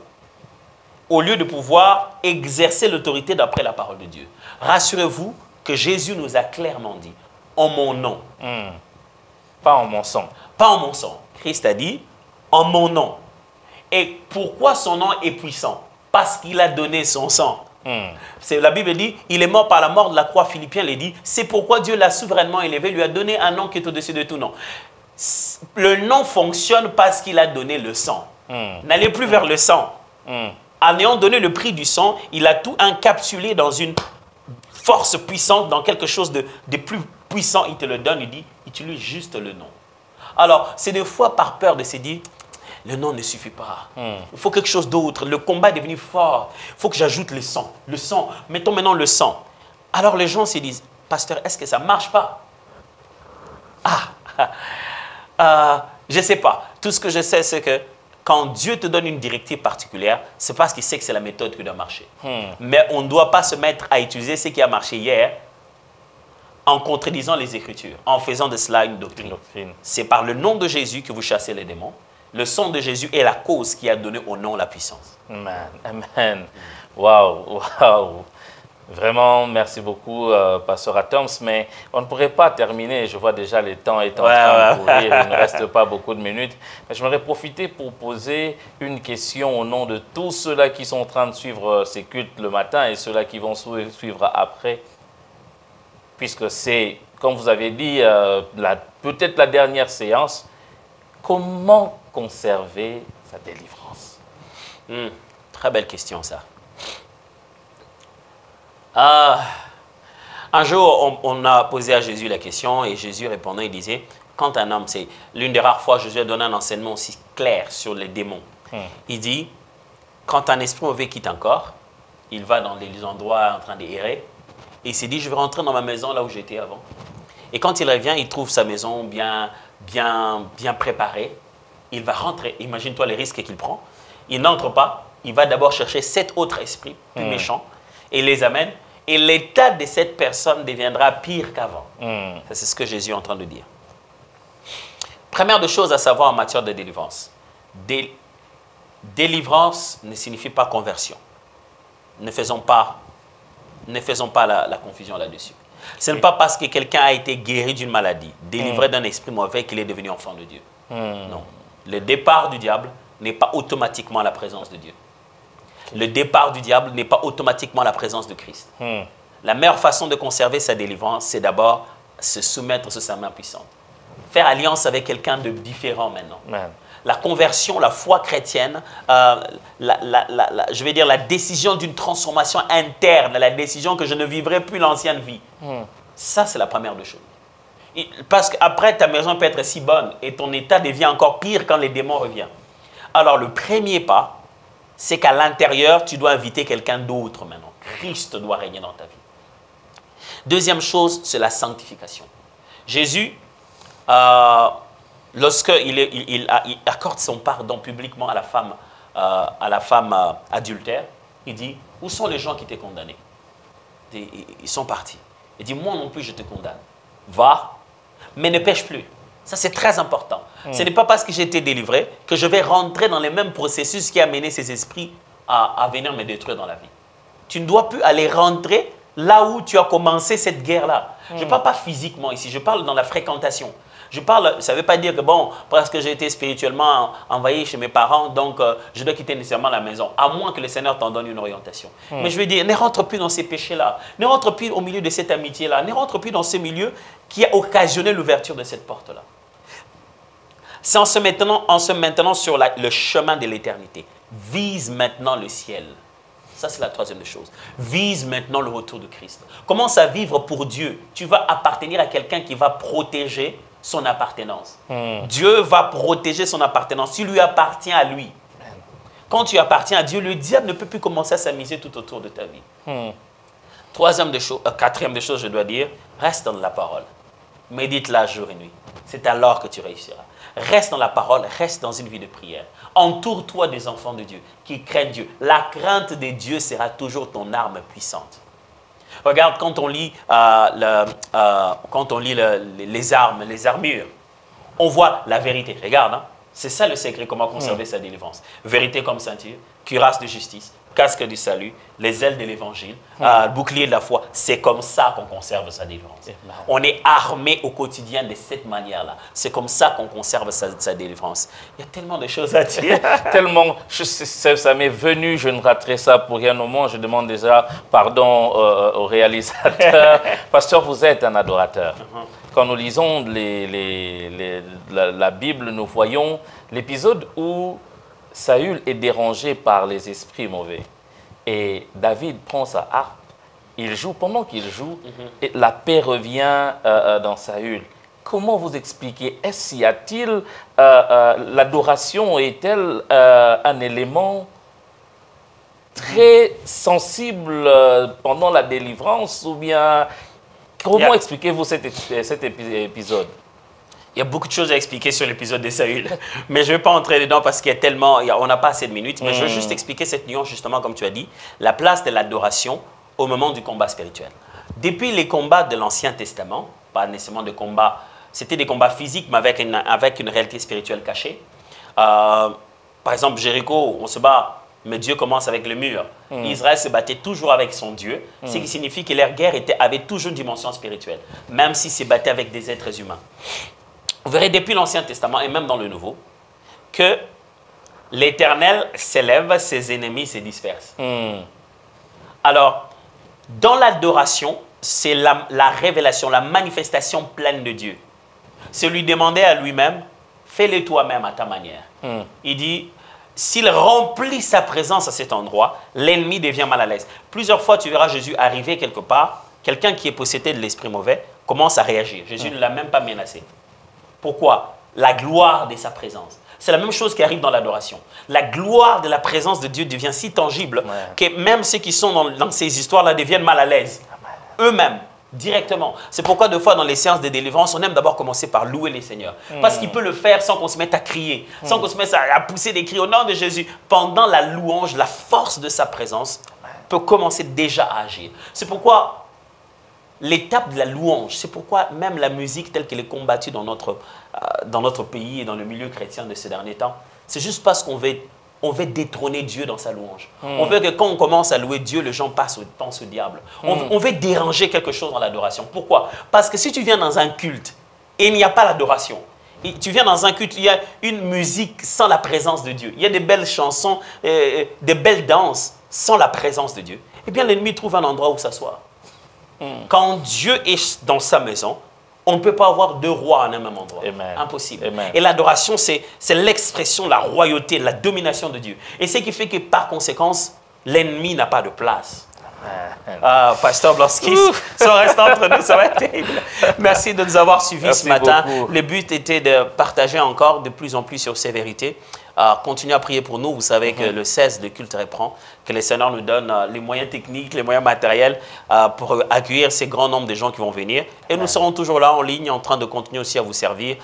au lieu de pouvoir exercer l'autorité d'après la parole de Dieu. Rassurez-vous que Jésus nous a clairement dit, en mon nom. Pas en mon sang. Pas en mon sang. Christ a dit, en mon nom. Et pourquoi son nom est puissant? Parce qu'il a donné son sang. La Bible dit, il est mort par la mort de la croix. Philippiens le dit, c'est pourquoi Dieu l'a souverainement élevé, lui a donné un nom qui est au-dessus de tout nom. Le nom fonctionne parce qu'il a donné le sang. n'allez plus vers le sang. En ayant donné le prix du sang, il a tout encapsulé dans une force puissante, dans quelque chose de plus puissant. Il te le donne, il dit, utilise juste le nom. Alors, c'est des fois par peur de se dire, le nom ne suffit pas. Il faut quelque chose d'autre. Le combat est devenu fort. Il faut que j'ajoute le sang. Le sang, mettons maintenant le sang. Alors les gens se disent, pasteur, est-ce que ça ne marche pas? Je ne sais pas. Tout ce que je sais, c'est que quand Dieu te donne une directive particulière, c'est parce qu'il sait que c'est la méthode qui doit marcher. Mais on ne doit pas se mettre à utiliser ce qui a marché hier en contredisant les Écritures, en faisant de cela une doctrine. C'est par le nom de Jésus que vous chassez les démons. Le sang de Jésus est la cause qui a donné au nom la puissance. Amen. Amen. Waouh, waouh. Vraiment, merci beaucoup, Pasteur Atoms, mais on ne pourrait pas terminer. Je vois déjà le temps est en train de courir, il ne reste pas beaucoup de minutes. Mais j'aimerais profiter pour poser une question au nom de tous ceux-là qui sont en train de suivre ces cultes le matin et ceux-là qui vont suivre après. Puisque c'est, comme vous avez dit, peut-être la dernière séance, comment conserver sa délivrance? Très belle question, ça. Un jour, on a posé à Jésus la question et Jésus répondant, il disait, quand un homme, c'est l'une des rares fois Jésus a donné un enseignement aussi clair sur les démons. Il dit, quand un esprit mauvais quitte un corps, il va dans les endroits en train d'errer et il s'est dit, je vais rentrer dans ma maison là où j'étais avant. Et quand il revient, il trouve sa maison bien préparée. Il va rentrer, imagine-toi les risques qu'il prend. Il n'entre pas, il va d'abord chercher 7 autres esprits plus méchants et les amène. Et l'état de cette personne deviendra pire qu'avant. C'est ce que Jésus est en train de dire. Première de choses à savoir en matière de délivrance. Délivrance ne signifie pas conversion. Ne faisons pas la confusion là-dessus. Ce n'est pas parce que quelqu'un a été guéri d'une maladie, délivré d'un esprit mauvais qu'il est devenu enfant de Dieu. Non. Le départ du diable n'est pas automatiquement la présence de Dieu. Le départ du diable n'est pas automatiquement la présence de Christ. La meilleure façon de conserver sa délivrance, c'est d'abord se soumettre sous sa main puissante. Faire alliance avec quelqu'un de différent maintenant. La conversion, la foi chrétienne, je vais dire la décision d'une transformation interne, la décision que je ne vivrai plus l'ancienne vie. Ça, c'est la première des choses. Parce qu'après, ta maison peut être si bonne et ton état devient encore pire quand les démons reviennent. Alors, le premier pas, c'est qu'à l'intérieur, tu dois inviter quelqu'un d'autre maintenant. Christ doit régner dans ta vie. Deuxième chose, c'est la sanctification. Jésus, lorsqu'il accorde son pardon publiquement à la femme adultère, il dit, où sont les gens qui t'ont condamné? Ils sont partis. Il dit, moi non plus je te condamne. Va, mais ne pêche plus. Ça, c'est très important. Ce n'est pas parce que j'ai été délivré que je vais rentrer dans les mêmes processus qui a mené ces esprits à venir me détruire dans la vie. Tu ne dois plus aller rentrer là où tu as commencé cette guerre-là. Je ne parle pas physiquement ici, je parle dans la fréquentation. Je parle, ça ne veut pas dire que, bon, parce que j'ai été spirituellement envahi chez mes parents, donc je dois quitter nécessairement la maison, à moins que le Seigneur t'en donne une orientation. Mais je veux dire, ne rentre plus dans ces péchés-là, ne rentre plus au milieu de cette amitié-là, ne rentre plus dans ce milieu qui a occasionné l'ouverture de cette porte-là. C'est en se maintenant sur le chemin de l'éternité. Vise maintenant le ciel. Ça, c'est la troisième chose. Vise maintenant le retour de Christ. Commence à vivre pour Dieu. Tu vas appartenir à quelqu'un qui va protéger son appartenance. Dieu va protéger son appartenance. Tu lui appartiens à lui. Quand tu appartiens à Dieu, le diable ne peut plus commencer à s'amuser tout autour de ta vie. Quatrième des choses, je dois dire, reste dans la parole. Médite-la jour et nuit. C'est alors que tu réussiras. Reste dans la parole, reste dans une vie de prière. Entoure-toi des enfants de Dieu qui craignent Dieu. La crainte de Dieu sera toujours ton arme puissante. Regarde, quand on lit, les armes, les armures, on voit la vérité. Regarde, hein? C'est ça le secret, comment conserver sa délivrance. Vérité comme ceinture, cuirasse de justice, casque du salut, les ailes de l'évangile, bouclier de la foi. C'est comme ça qu'on conserve sa délivrance. On est armé au quotidien de cette manière-là. C'est comme ça qu'on conserve sa délivrance. Il y a tellement de choses à dire. Tellement, ça m'est venu, je ne raterai ça pour rien au monde. Je demande déjà pardon au réalisateur. Pasteur, vous êtes un adorateur. Quand nous lisons la Bible, nous voyons l'épisode où Saül est dérangé par les esprits mauvais. Et David prend sa harpe, il joue. Pendant qu'il joue, et la paix revient dans Saül. Comment vous expliquez? Y a-t-il, l'adoration est-elle un élément très sensible pendant la délivrance, ou bien comment expliquez-vous cet épisode? Il y a beaucoup de choses à expliquer sur l'épisode de Saül, mais je ne vais pas entrer dedans parce qu'il y a tellement, on n'a pas assez de minutes, mais je veux juste expliquer cette nuance, justement, comme tu as dit, la place de l'adoration au moment du combat spirituel. Depuis les combats de l'Ancien Testament, pas nécessairement de combats, c'était des combats physiques, mais avec une réalité spirituelle cachée. Par exemple, Jéricho, on se bat, mais Dieu commence avec le mur. Israël se battait toujours avec son Dieu, ce qui signifie que leur guerre avait toujours une dimension spirituelle, même s'ils se battaient avec des êtres humains. Vous verrez depuis l'Ancien Testament et même dans le Nouveau que l'Éternel s'élève, ses ennemis se dispersent. Alors, dans l'adoration, c'est la révélation, la manifestation pleine de Dieu. C'est lui demander à lui-même, fais-le toi-même à ta manière. Il dit, s'il remplit sa présence à cet endroit, l'ennemi devient mal à l'aise. Plusieurs fois, tu verras Jésus arriver quelque part, quelqu'un qui est possédé de l'esprit mauvais commence à réagir. Jésus ne l'a même pas menacé. Pourquoi? La gloire de sa présence. C'est la même chose qui arrive dans l'adoration. La gloire de la présence de Dieu devient si tangible que même ceux qui sont dans ces histoires-là deviennent mal à l'aise. Eux-mêmes, directement. C'est pourquoi deux fois dans les séances de délivrance, on aime d'abord commencer par louer les seigneurs. Parce qu'il peut le faire sans qu'on se mette à crier, sans qu'on se mette à pousser des cris au nom de Jésus. Pendant la louange, la force de sa présence peut commencer déjà à agir. C'est pourquoi l'étape de la louange, c'est pourquoi même la musique telle qu'elle est combattue dans notre pays et dans le milieu chrétien de ces derniers temps, c'est juste parce qu'on veut détrôner Dieu dans sa louange. On veut que quand on commence à louer Dieu, les gens pensent au diable. On veut déranger quelque chose dans l'adoration. Pourquoi? Parce que si tu viens dans un culte et il n'y a pas l'adoration, tu viens dans un culte, il y a une musique sans la présence de Dieu, il y a des belles chansons, des belles danses sans la présence de Dieu, eh bien l'ennemi trouve un endroit où s'asseoir. Quand Dieu est dans sa maison, on ne peut pas avoir deux rois en un même endroit. Impossible. Et l'adoration, c'est l'expression de la royauté, de la domination de Dieu. Et ce qui fait que par conséquence, l'ennemi n'a pas de place. Pasteur Blanski, si on reste entre nous, ça va être terrible. Merci de nous avoir suivis ce matin. Beaucoup. Le but était de partager encore de plus en plus sur ces vérités. Continuez à prier pour nous. Vous savez que le 16, le culte reprend, que le Seigneur nous donne les moyens techniques, les moyens matériels pour accueillir ces grands nombres de gens qui vont venir. Et nous serons toujours là en ligne, en train de continuer aussi à vous servir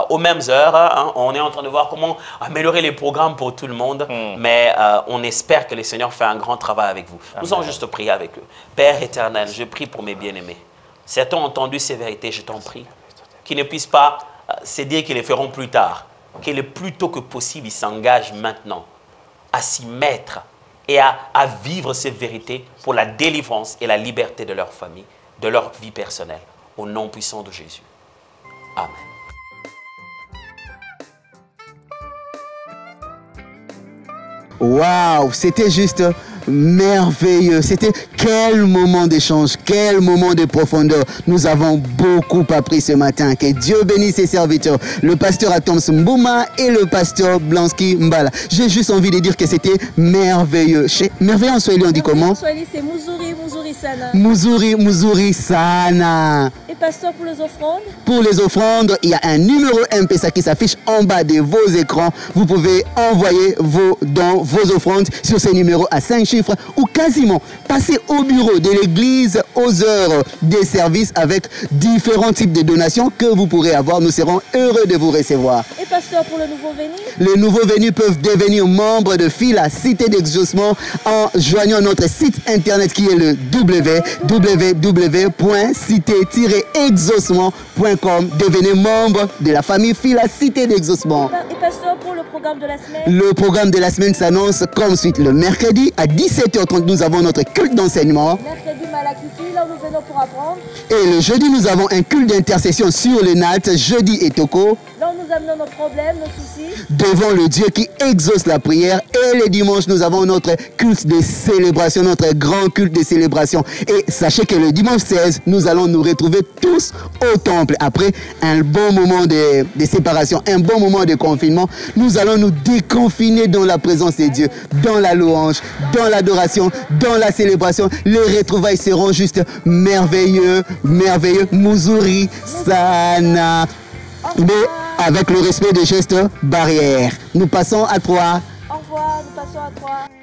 aux mêmes heures. On est en train de voir comment améliorer les programmes pour tout le monde. Mais on espère que le Seigneur fait un grand travail avec vous. Nous allons juste prier avec eux. Père éternel, je prie pour mes bien-aimés. Certains ont entendu ces vérités, je t'en prie. Qu'ils ne puissent pas se dire qu'ils les feront plus tard. Que le plus tôt que possible, ils s'engagent maintenant à s'y mettre et à vivre ces vérités pour la délivrance et la liberté de leur famille, de leur vie personnelle. Au nom puissant de Jésus. Amen. Waouh, c'était juste merveilleux. C'était quel moment d'échange, quel moment de profondeur. Nous avons beaucoup appris ce matin. Que Dieu bénisse ses serviteurs, le pasteur Atoms Mbouma et le pasteur Blanski Mbala. J'ai juste envie de dire que c'était merveilleux. Merveilleux en Swahili, on dit comment? En Swahili, c'est Muzuri, Muzuri Sana. Muzuri, Muzuri Sana. Et pasteur, pour les offrandes? Pour les offrandes, il y a un numéro M-Pesa qui s'affiche en bas de vos écrans. Vous pouvez envoyer vos dons, vos offrandes sur ces numéros à 5 chiffres ou quasiment passer au bureau de l'église aux heures des services avec différents types de donations que vous pourrez avoir. Nous serons heureux de vous recevoir. Et pasteur, pour le nouveau venu? Les nouveaux venus peuvent devenir membres de Fila Cité d'Exaucement en joignant notre site internet qui est le www.cité-exaucement.com. Devenez membre de la famille Fila Cité d'Exaucement. Et pasteur, pour le programme de la semaine? Le programme de la semaine s'annonce comme suit. Le mercredi à 17h30, nous avons notre culte d'enseignement. Mercredi, Malakiti, là nous venons pour apprendre. Et le jeudi, nous avons un culte d'intercession sur le NAT, jeudi et Toko. Là nous nous amenons nos problèmes, nos soucis devant le Dieu qui exauce la prière. Et les dimanches, nous avons notre culte de célébration, notre grand culte de célébration. Et sachez que le dimanche 16, nous allons nous retrouver tous au temple. Après un bon moment de séparation, un bon moment de confinement, nous allons nous déconfiner dans la présence de Dieu, dans la louange, dans l'adoration, dans la célébration. Les retrouvailles seront juste merveilleux, merveilleux. Muzuri, Sana. Mais avec le respect des gestes barrières. Nous passons à 3. Au revoir, nous passons à 3.